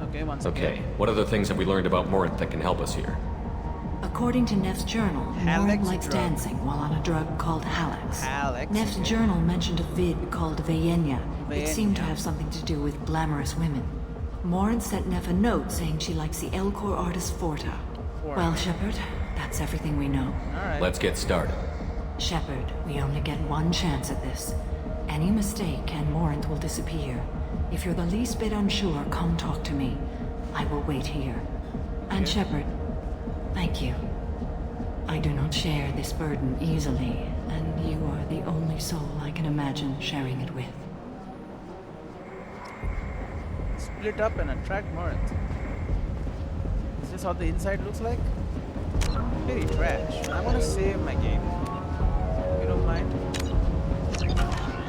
Okay, once Okay, again. what other things have we learned about Morinth that can help us here? According to Neff's journal, Halax Morinth likes drug. dancing while on a drug called Halax. Halax, Neff's okay. journal mentioned a vid called Vayenya. It seemed to Vayenya. have something to do with glamorous women. Morinth sent Neff a note saying she likes the Elcor artist Forta. Well, Shepard, that's everything we know. Alright. Let's get started. Shepard, we only get one chance at this. Any mistake and Morinth will disappear. If you're the least bit unsure, come talk to me. I will wait here. And Shepard, thank you. I do not share this burden easily, and you are the only soul I can imagine sharing it with. Split up and attract Morinth. Is this how the inside looks like? Very trash. I want to save my game. You don't mind?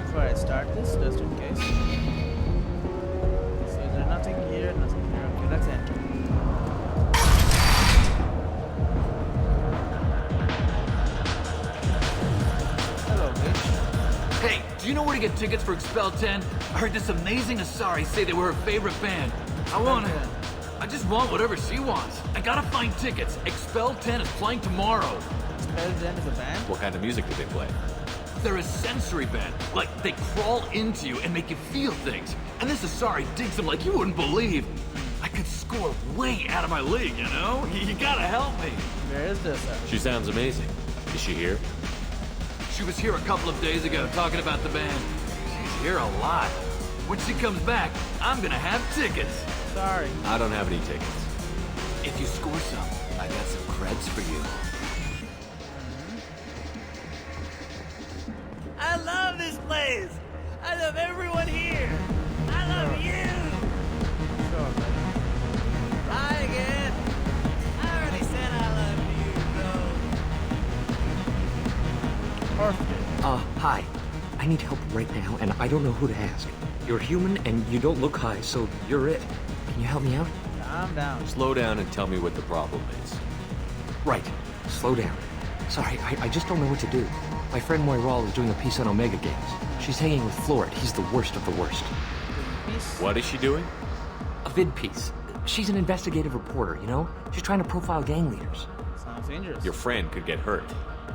Before I start this, just in case. So is there nothing here? Nothing here. Okay, let's enter. Hello, bitch. Hey, do you know where to get tickets for Expel 10? I heard this amazing Asari say they were her favorite band. I just want whatever she wants. I gotta find tickets. Expel 10 is playing tomorrow. Expel 10 is a band? What kind of music do they play? They're a sensory band. Like, they crawl into you and make you feel things. And this Asari digs them like you wouldn't believe. I could score way out of my league, you know? You gotta help me. Where is this? She sounds amazing. Is she here? She was here a couple of days ago talking about the band. She's here a lot. When she comes back, I'm gonna have tickets. Sorry. I don't have any tickets. If you score some, I got some creds for you. I love guys! I love everyone here! I love you! Sure, buddy. Hi again! I already said I love you, though. Hi. I need help right now, and I don't know who to ask. You're human, and you don't look high, so you're it. Can you help me out? Calm down. Slow down and tell me what the problem is. Right. Slow down. Sorry, I just don't know what to do. My friend Moiral is doing a piece on Omega Games. She's hanging with Florid. He's the worst of the worst. What is she doing? A vid piece. She's an investigative reporter, you know? She's trying to profile gang leaders. Sounds dangerous. Your friend could get hurt.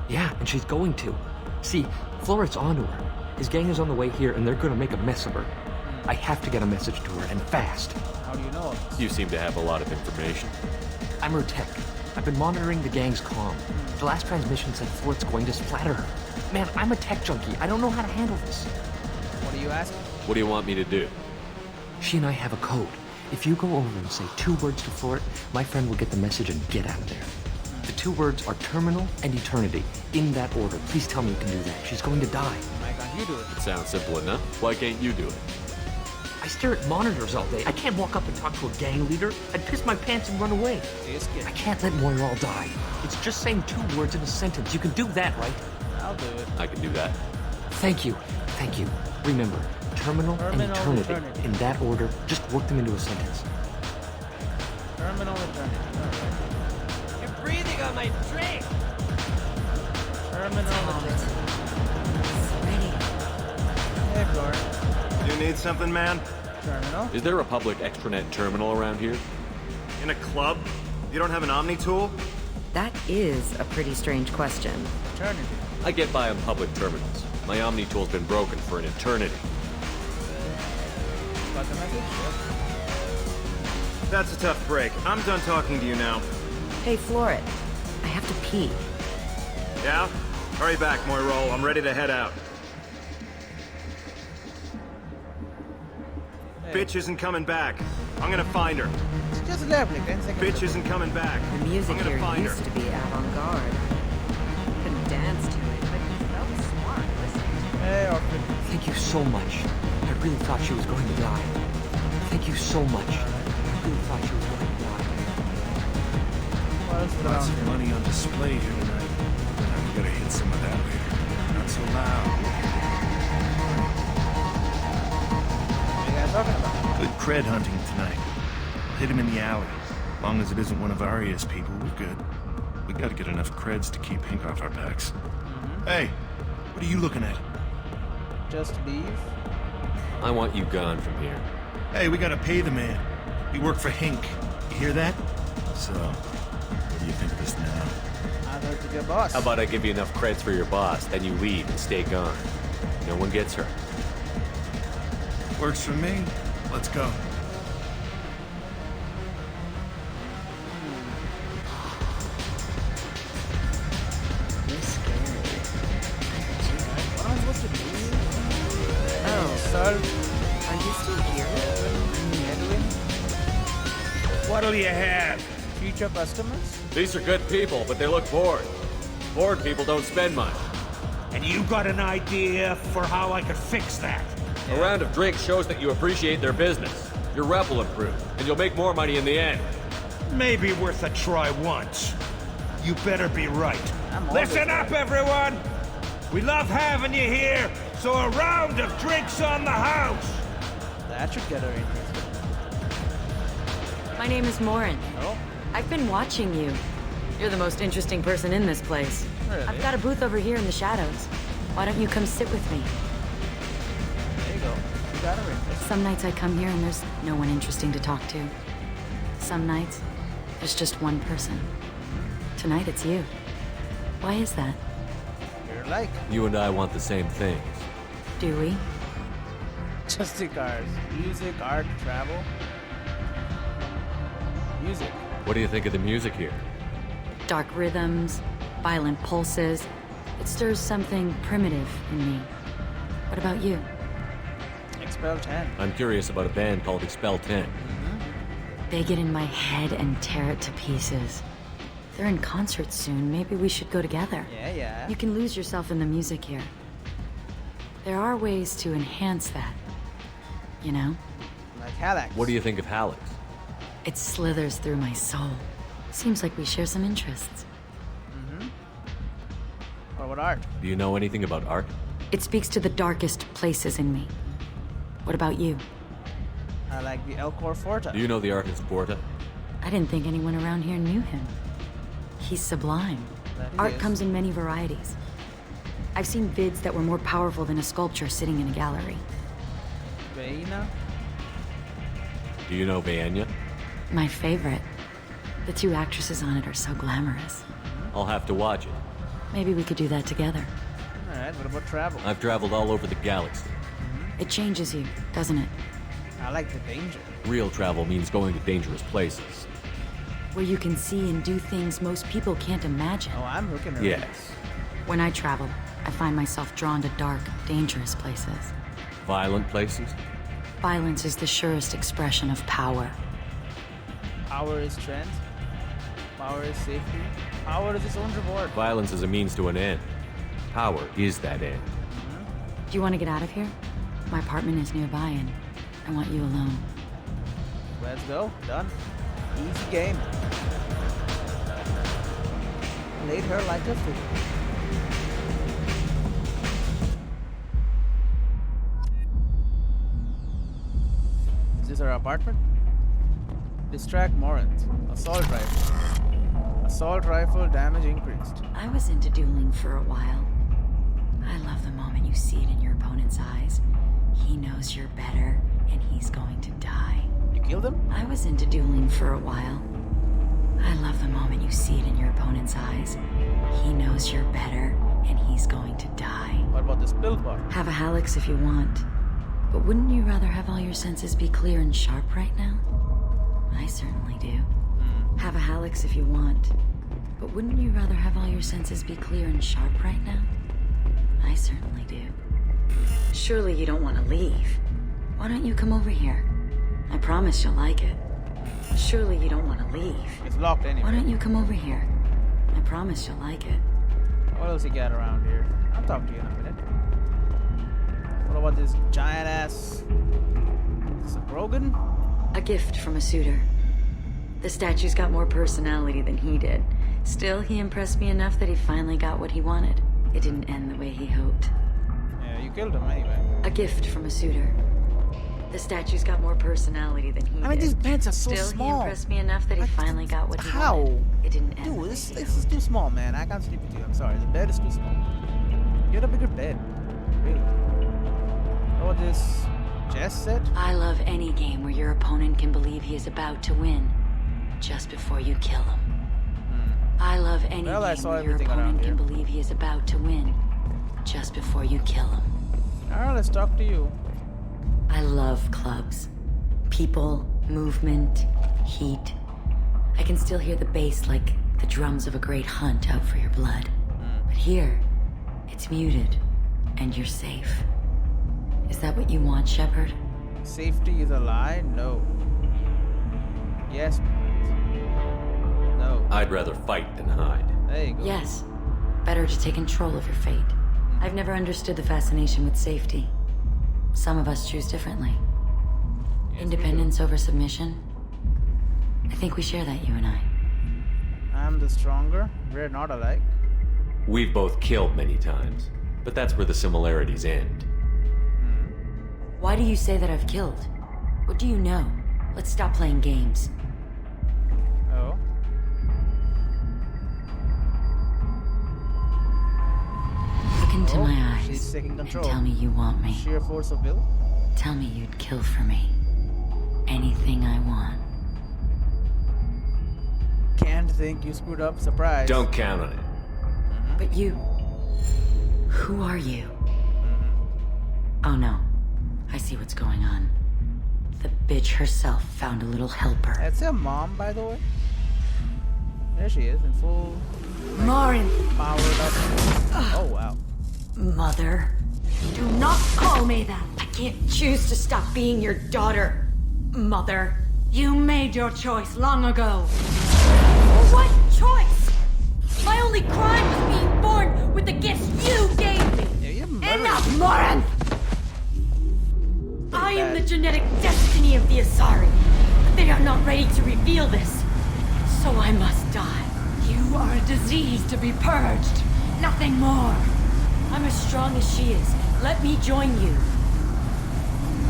Yeah, and she's going to. See, Florid's onto her. His gang is on the way here, and they're gonna make a mess of her. I have to get a message to her, and fast. How do you know? You seem to have a lot of information. I'm her tech. I've been monitoring the gang's comm. The last transmission said Florid's going to splatter her. Man, I'm a tech junkie. I don't know how to handle this. What are you asking? What do you want me to do? She and I have a code. If you go over and say 2 words to Florid, my friend will get the message and get out of there. The 2 words are terminal and eternity. In that order. Please tell me you can do that. She's going to die. Why can't you do it? It sounds simple enough. Why can't you do it? I stare at monitors all day. I can't walk up and talk to a gang leader. I'd piss my pants and run away. I can't let Moiral die. It's just saying 2 words in a sentence. You can do that, right? I'll do it. I can do that. Thank you. Thank you. Remember, terminal and eternity. In that order, just work them into a sentence. Terminal eternity. Alright. You're breathing on my drink! Terminal eternity. Hey, Florid. You need something, man? Terminal? Is there a public extranet terminal around here? In a club? You don't have an Omni tool? That is a pretty strange question. Eternity. I get by on public terminals. My Omni tool's been broken for an eternity. Got the message? Yep. That's a tough break. I'm done talking to you now. Hey, Florid. I have to pee. Yeah? Hurry back, Moiral. I'm ready to head out. Hey. Bitch isn't coming back. I'm gonna find her. It's just left like 10 seconds. Bitch isn't coming back. The music I'm gonna here find used her. to be avant-garde. Couldn't dance to it, but you felt smart listening. Hey, Orphan. Thank you so much. I really thought she was going to die. Thank you so much. I really thought she was going to die. What else is Lots around of here? money on display here tonight. We gotta hit some of that later. Not so loud. What are you guys talking about? Good cred hunting tonight. We'll hit him in the alley. As long as it isn't one of Aria's people, we're good. We gotta get enough creds to keep Hink off our backs. Hey, what are you looking at? Just leave? I want you gone from here. Hey, we gotta pay the man. We work for Hink. You hear that? So, what do you think of us now? I'd like to be a boss. How about I give you enough creds for your boss, then you leave and stay gone. No one gets hurt. Works for me. Let's go. You're scary. What am I supposed to do? Oh, Salt. are you still here? Edwin. What'll you have? Future customers? These are good people, but they look bored. Bored people don't spend much. And you got an idea for how I could fix that? A round of drinks shows that you appreciate their business. Your rep will improve, and you'll make more money in the end. Maybe worth a try once. You better be right. I'm always Listen up, everyone! We love having you here, so a round of drinks on the house! That should get her interested. My name is Morin. Oh? I've been watching you. You're the most interesting person in this place. Really? I've got a booth over here in the shadows. Why don't you come sit with me? There you go. You got her interested. Some nights I come here and there's no one interesting to talk to. Some nights, there's just one person. Tonight it's you. Why is that? You're like. You and I want the same things. Do we? Just the cars. Music, art, travel. Music. What do you think of the music here? Dark rhythms, violent pulses. It stirs something primitive in me. What about you? Expel 10. I'm curious about a band called Expel 10. They get in my head and tear it to pieces. They're in concert soon. Maybe we should go together. Yeah, yeah. You can lose yourself in the music here. There are ways to enhance that. You know? Like Halax. What do you think of Hallex? It slithers through my soul. Seems like we share some interests. What about art? Do you know anything about art? It speaks to the darkest places in me. What about you? I like the Elcor Forta. Do you know the artist Porta? I didn't think anyone around here knew him. He's sublime. That he Art is. comes in many varieties. I've seen vids that were more powerful than a sculpture sitting in a gallery. Veina? Do you know Vaenya? My favorite. The two actresses on it are so glamorous. I'll have to watch it. Maybe we could do that together. Alright, what about travel? I've traveled all over the galaxy. It changes you, doesn't it? I like the danger. Real travel means going to dangerous places. Where you can see and do things most people can't imagine. Oh, I'm looking at Yes. When I travel, I find myself drawn to dark, dangerous places. Violent places? Violence is the surest expression of power. Power is strength. Power is safety. Power is its own reward. Violence is a means to an end. Power is that end. Do you want to get out of here? My apartment is nearby and I want you alone. Let's go. Done. Easy game. Played her like a fool. Is this our apartment? Distract Morinth. Assault rifle. Assault rifle damage increased. I was into dueling for a while. I love the moment you see it in your opponent's eyes. He knows you're better, and he's going to die. You killed him? I was into dueling for a while. I love the moment you see it in your opponent's eyes. He knows you're better, and he's going to die. What about this build bar? Have a Halax if you want. But wouldn't you rather have all your senses be clear and sharp right now? I certainly do. Have a Halax if you want. But wouldn't you rather have all your senses be clear and sharp right now? I certainly do. Surely you don't want to leave. Why don't you come over here? I promise you'll like it. Surely you don't want to leave. It's locked anyway. Why don't you come over here? I promise you'll like it. What else you got around here? I'll talk to you in a minute. What about this giant ass... Is it Brogan? A gift from a suitor. The statue's got more personality than he did. Still, he impressed me enough that he finally got what he wanted. It didn't end the way he hoped. Yeah, you killed him anyway. A gift from a suitor. The statue's got more personality than he did. I mean, these beds are so Still, small. he impressed me enough that he finally got what he wanted. It didn't end the Dude, way this he is too small, man. I can't sleep with you. I'm sorry. The bed is too small. Get a bigger bed. Really. What about this chess set? I love any game where your opponent can believe he is about to win just before you kill him. I love any Well, I game saw where your everything around opponent can here. believe he is about to win just before you kill him. Alright, let's talk to you. I love clubs. People, movement, heat. I can still hear the bass like the drums of a great hunt out for your blood. But here, it's muted, and you're safe. Is that what you want, Shepard? Safety is a lie? No. Yes. No. I'd rather fight than hide. There you go. Yes. Better to take control of your fate. I've never understood the fascination with safety. Some of us choose differently. Yes, Independence over submission. I think we share that, you and I. I'm the stronger. We're not alike. We've both killed many times, but that's where the similarities end. Why do you say that I've killed? What do you know? Let's stop playing games. Oh. Look into Oh, my eyes she's taking and control. tell me you want me. Sheer force of will. Tell me you'd kill for me. Anything I want. Can't think you screwed up. Surprise. Don't count on it. But you... Who are you? Oh no. I see what's going on. The bitch herself found a little helper. That's her mom, by the way. There she is, in full... Morin! Powered up. Oh, wow. Mother. Do not call me that. I can't choose to stop being your daughter. Mother, you made your choice long ago. What choice? My only crime was being born with the gifts you gave me. Yeah, you're murdering Enough, people. Morin! I am the genetic destiny of the Asari. They are not ready to reveal this. So I must die. You are a disease to be purged. Nothing more. I'm as strong as she is. Let me join you.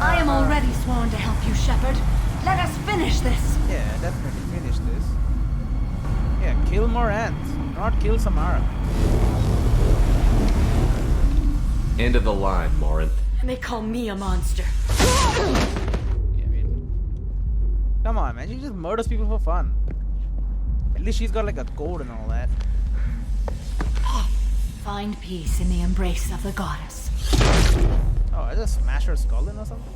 I am already sworn to help you, Shepard. Let us finish this. Yeah, definitely finish this. Yeah, kill more ants, not kill Samara. End of the line, Morinth. And they call me a monster. Come on, man. She just murders people for fun. At least she's got like a code and all that. Find peace in the embrace of the goddess. Oh, I just smash her skull in or something?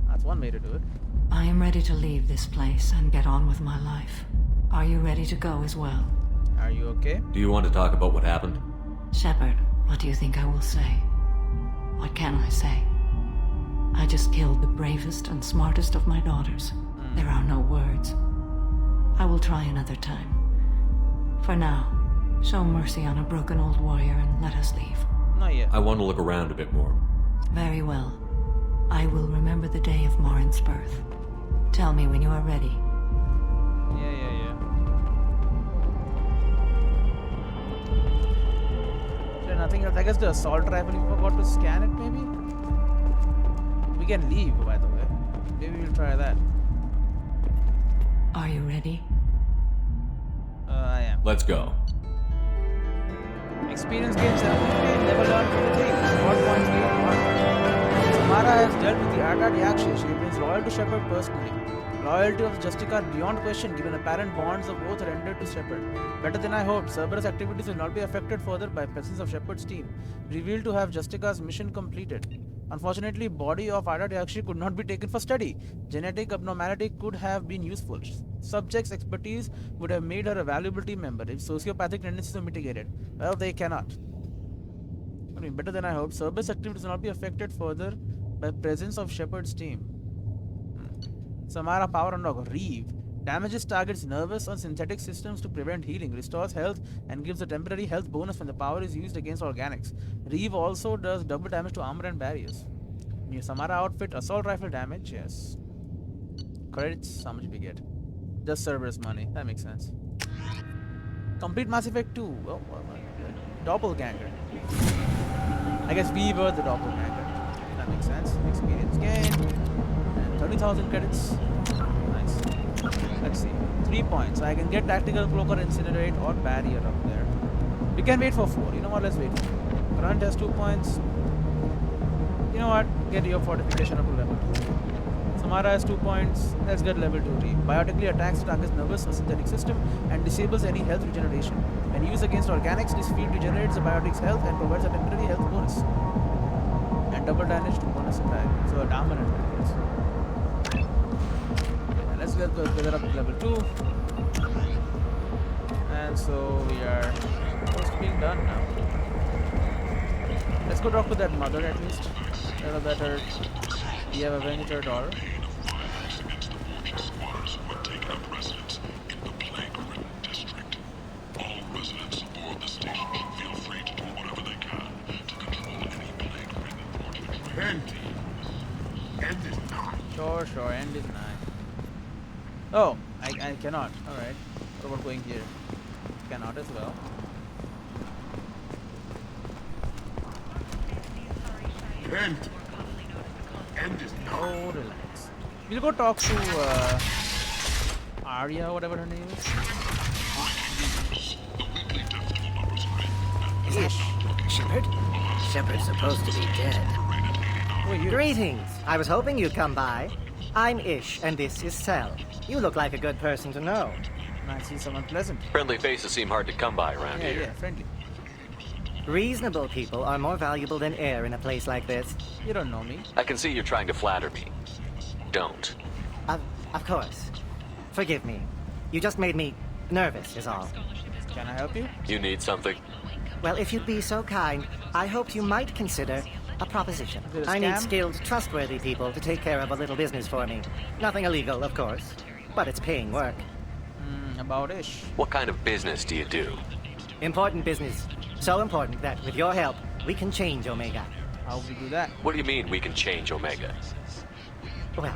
That's one way to do it. I am ready to leave this place and get on with my life. Are you ready to go as well? Are you okay? Do you want to talk about what happened? Shepard, what do you think I will say? What can I say? I just killed the bravest and smartest of my daughters. There are no words. I will try another time. For now, show mercy on a broken old warrior and let us leave. Not yet. I want to look around a bit more. Very well. I will remember the day of Morinth's birth. Tell me when you are ready. Yeah. Nothing else. I guess the assault rifle, you forgot to scan it, maybe? We can leave, by the way. Maybe we'll try that. Are you ready? I am. Let's go. Experience gains 750, never learn 23. Squad points gain 1. Samara has dealt with the Ardat Yakshi. She remains loyal to Shepard personally. Loyalty of Justica beyond question, given apparent bonds of both rendered to Shepard. Better than I hoped, Cerberus activities will not be affected further by presence of Shepard's team. Revealed to have Justica's mission completed. Unfortunately, body of Ardat Yakshi could not be taken for study. Genetic abnormality could have been useful. Subject's expertise would have made her a valuable team member if sociopathic tendencies were mitigated. Well, they cannot. I mean, better than I hoped. Cerberus activities will not be affected further by presence of Shepard's team. Samara power unlock. Reeve. Damages targets nervous or synthetic systems to prevent healing, restores health, and gives a temporary health bonus when the power is used against organics. Reeve also does double damage to armor and barriers. New Samara outfit, assault rifle damage, yes. Credits, how much we get? Just Cerberus money, that makes sense. Complete Mass Effect 2. Well, doppelganger. I guess we were the doppelganger. That makes sense. Experience gain. 30,000 credits. Nice. Let's see. 3 points. I can get tactical cloak or incinerate or barrier up there. We can wait for 4. You know what? Let's wait. Current has 2 points. You know what? Get your fortification up to level 2. Samara has 2 points. Let's get level 2 Reeve. Biotically attacks target's nervous or synthetic system and disables any health regeneration. When used against organics, this field regenerates the biotic's health and provides a temporary health bonus. And double damage to bonus attack. So a dominant damage. Let's get that up to level 2. And so we are almost being done now. Let's go talk to that mother at least. Tell her that we have avenged her daughter. All residents aboard the station should feel free to do whatever they can to control any plague-ridden vortex. End is 9. Sure, end is 9. Oh, I cannot. Alright. What about going here? Cannot as well. End is 9. Oh, relax. We'll go talk to Arya, whatever her name is. Ish. Shepard? Shepard's supposed to be dead. Greetings. I was hoping you'd come by. I'm Ish, and this is Cell. You look like a good person to know. I see someone pleasant. Friendly faces seem hard to come by around here. Yeah, friendly. Reasonable people are more valuable than air in a place like this. You don't know me. I can see you're trying to flatter me. Don't. Of course. Forgive me. You just made me nervous, is all. Can I help you? You need something? Well, if you'd be so kind, I hoped you might consider a proposition. I need skilled, trustworthy people to take care of a little business for me. Nothing illegal, of course, but it's paying work. About ish. What kind of business do you do? Important business. So important that, with your help, we can change Omega. How would we do that? What do you mean we can change Omega? Well,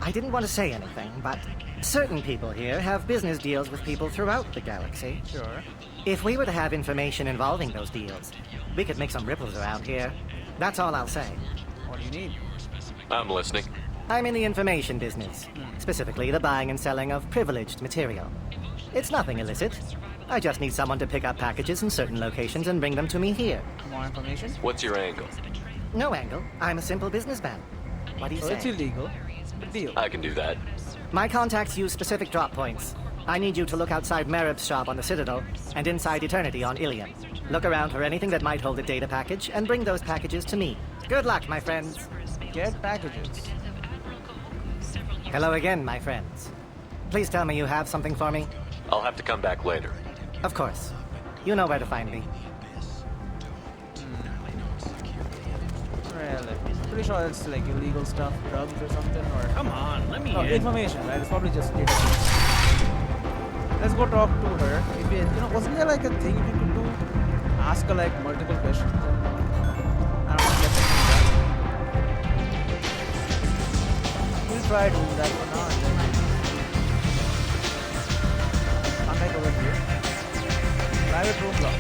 I didn't want to say anything, but certain people here have business deals with people throughout the galaxy. Sure. If we were to have information involving those deals, we could make some ripples around here. That's all I'll say. What do you need? I'm listening. I'm in the information business, specifically the buying and selling of privileged material. It's nothing illicit. I just need someone to pick up packages in certain locations and bring them to me here. More information? What's your angle? No angle. I'm a simple businessman. What do you So say? it's illegal. Good deal. I can do that. My contacts use specific drop points. I need you to look outside Merib's shop on the Citadel and inside Eternity on Ilion. Look around for anything that might hold a data package and bring those packages to me. Good luck, my friends. Get packages. Hello again, my friends. Please tell me you have something for me. I'll have to come back later. Of course. You know where to find me. Really? Pretty sure it's like illegal stuff, drugs or something, or... Come on, let me in. Information, right? It's probably just data. Let's go talk to her. Maybe, wasn't there like a thing you could do? Ask her like multiple questions. I don't know, get that done. We'll try doing that for now. I'm like over here. Private room lock.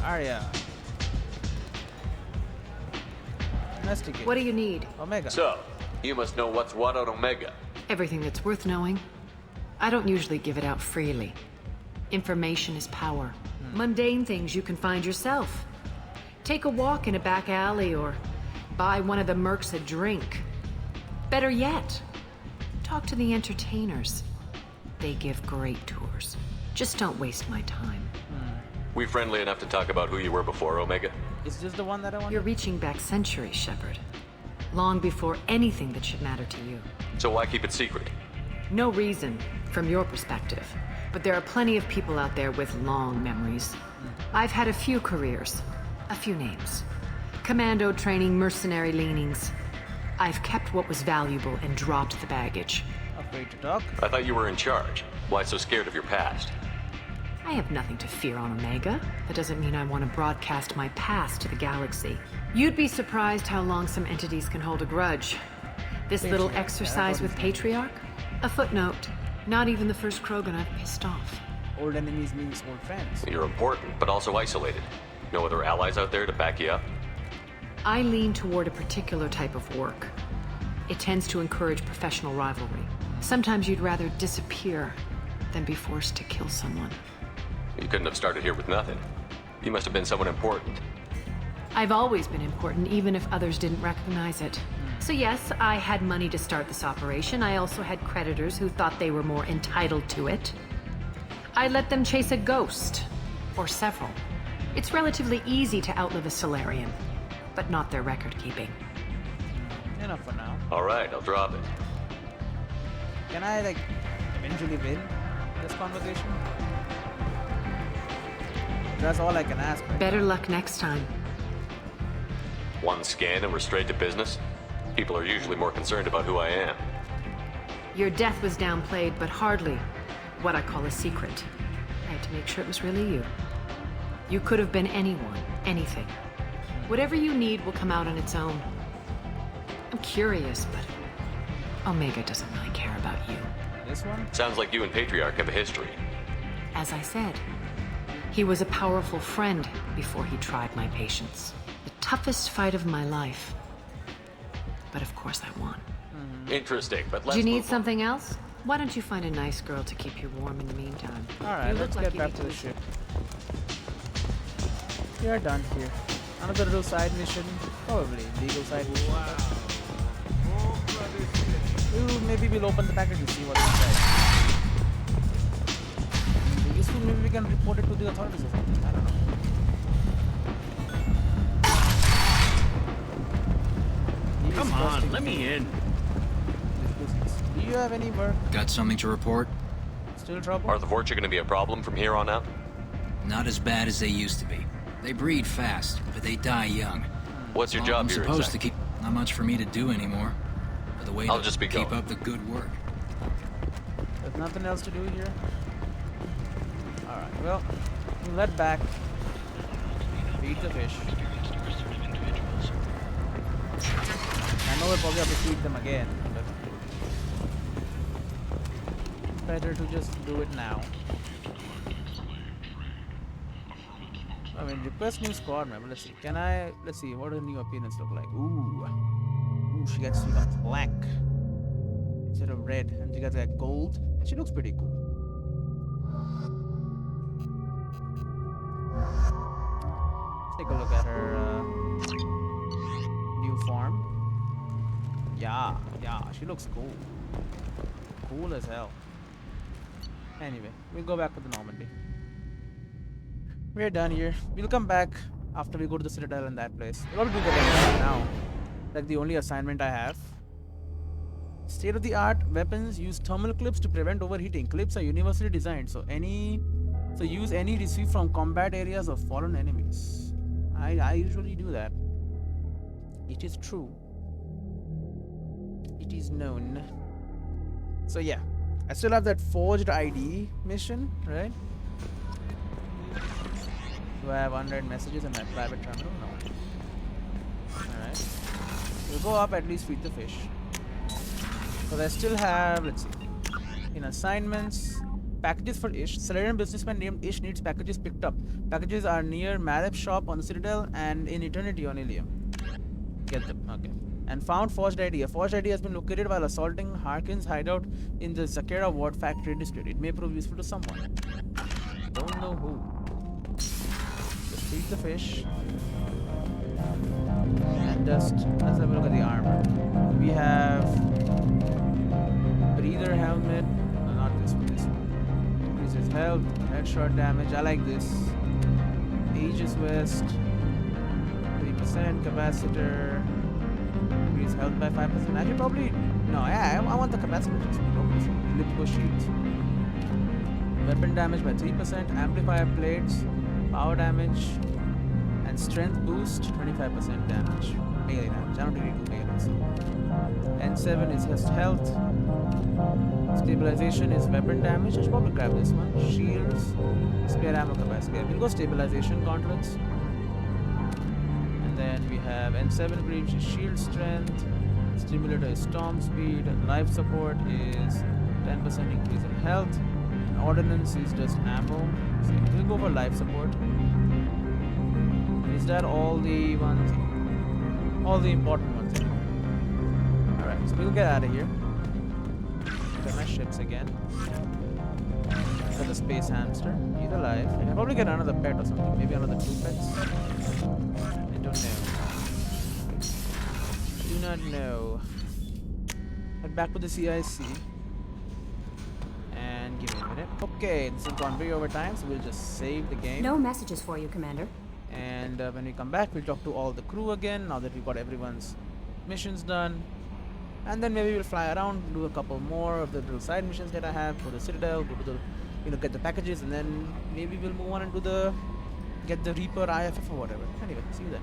Arya. Investigate. What do you need? Omega. So, you must know what's what on Omega. Everything that's worth knowing. I don't usually give it out freely. Information is power. Mundane things you can find yourself. Take a walk in a back alley or buy one of the mercs a drink. Better yet, talk to the entertainers. They give great tours. Just don't waste my time. We friendly enough to talk about who you were before, Omega? Is this the one that I want? You're reaching back centuries, Shepard. Long before anything that should matter to you. So why keep it secret? No reason, from your perspective. But there are plenty of people out there with long memories. I've had a few careers, a few names. Commando training, mercenary leanings. I've kept what was valuable and dropped the baggage. Afraid to talk? I thought you were in charge. Why so scared of your past? I have nothing to fear on Omega. That doesn't mean I want to broadcast my past to the galaxy. You'd be surprised how long some entities can hold a grudge. This little exercise with Patriarch? A footnote. Not even the first Krogan I've pissed off. Old enemies means old friends. You're important, but also isolated. No other allies out there to back you up? I lean toward a particular type of work. It tends to encourage professional rivalry. Sometimes you'd rather disappear than be forced to kill someone. You couldn't have started here with nothing. You must have been someone important. I've always been important, even if others didn't recognize it. So yes, I had money to start this operation. I also had creditors who thought they were more entitled to it. I let them chase a ghost. Or several. It's relatively easy to outlive a Solarian, but not their record-keeping. Enough for now. Alright, I'll drop it. Can I, eventually win this conversation? That's all I can ask. Better luck next time. One scan and we're straight to business? People are usually more concerned about who I am. Your death was downplayed, but hardly what I call a secret. I had to make sure it was really you. You could have been anyone, anything. Whatever you need will come out on its own. I'm curious, but Omega doesn't really care about you. This one? Sounds like you and Patriarch have a history. As I said, he was a powerful friend before he tried my patience. The toughest fight of my life. But of course I won. Interesting, but let's Do you need move on. something else? Why don't you find a nice girl to keep you warm in the meantime? Alright, let's get back to the ship. We are done here. Another little side mission. Probably legal side mission. Maybe we'll open the package and see what's inside. Useful, maybe we can report it to the authorities or something. I don't know. Come on, let me in. Do you have any work? Got something to report? Still trouble? Are the Vorcha going to be a problem from here on out? Not as bad as they used to be. They breed fast, but they die young. What's your job I'm here supposed exactly? to keep... Not much for me to do anymore. But the way I'll to just be keep going. up the good work. There's nothing else to do here? Alright, well, we'll head back. Feed the fish. I know we'll probably have to feed them again, but better to just do it now. I mean, request new squad member. Let's see. Let's see. What do new appearance look like? Ooh. Ooh, she got black instead of red, and she got like gold. She looks pretty cool. Let's take a look at her new form. Yeah, she looks cool. Cool as hell. Anyway, we'll go back to the Normandy. We're done here. We'll come back after we go to the Citadel in that place. We'll probably do that now. That's the only assignment I have. State-of-the-art weapons use thermal clips to prevent overheating. Clips are universally designed, so use any received from combat areas of fallen enemies. I usually do that. It is true. It is known. So yeah, I still have that forged ID mission, right? Do I have unread messages in my private terminal? No. Alright. We'll go up, at least feed the fish. Because I still have, let's see. In assignments, packages for Ish. Citadel businessman named Ish needs packages picked up. Packages are near Marev's shop on the Citadel and in Eternity on Ilium. Get them, okay. And found forged ID. A forged ID has been located while assaulting Harkin's hideout in the Zakera Ward factory district. It may prove useful to someone. Don't know who. Feed the fish. And just let's have a look at the armor. We have breather helmet. No, not this one. This one. Increases health, headshot damage. I like this. Aegis vest. 3% capacitor. Increase health by 5%. I should probably no. Yeah, I want the capacitor. Just elliptical shields. Weapon damage by 3%. Amplifier plates. Power damage and strength boost 25% damage. Melee damage. I don't really do melee. N7 is just health. Stabilization is weapon damage. I should probably grab this one. Shields, spare ammo capacity. We'll go stabilization gauntlets. And then we have N7 green, which is shield strength. Stimulator is storm speed. Life support is 10% increase in health. Ordnance is just ammo. So we'll go for life support. Is that all the ones? All the important ones. Alright, so we'll get out of here. Look at my ships again. Look at the space hamster. He's alive. I can probably get another pet or something. Maybe another 2 pets. I don't know. Do not know. Head back to the CIC. Give me a minute. Okay, this has gone way over time, so we'll just save the game. No messages for you, Commander. And when we come back, we'll talk to all the crew again, now that we've got everyone's missions done. And then maybe we'll fly around, do a couple more of the little side missions that I have, go to the Citadel, go to the, get the packages, and then maybe we'll move on and do get the Reaper IFF or whatever. Anyway, see you then.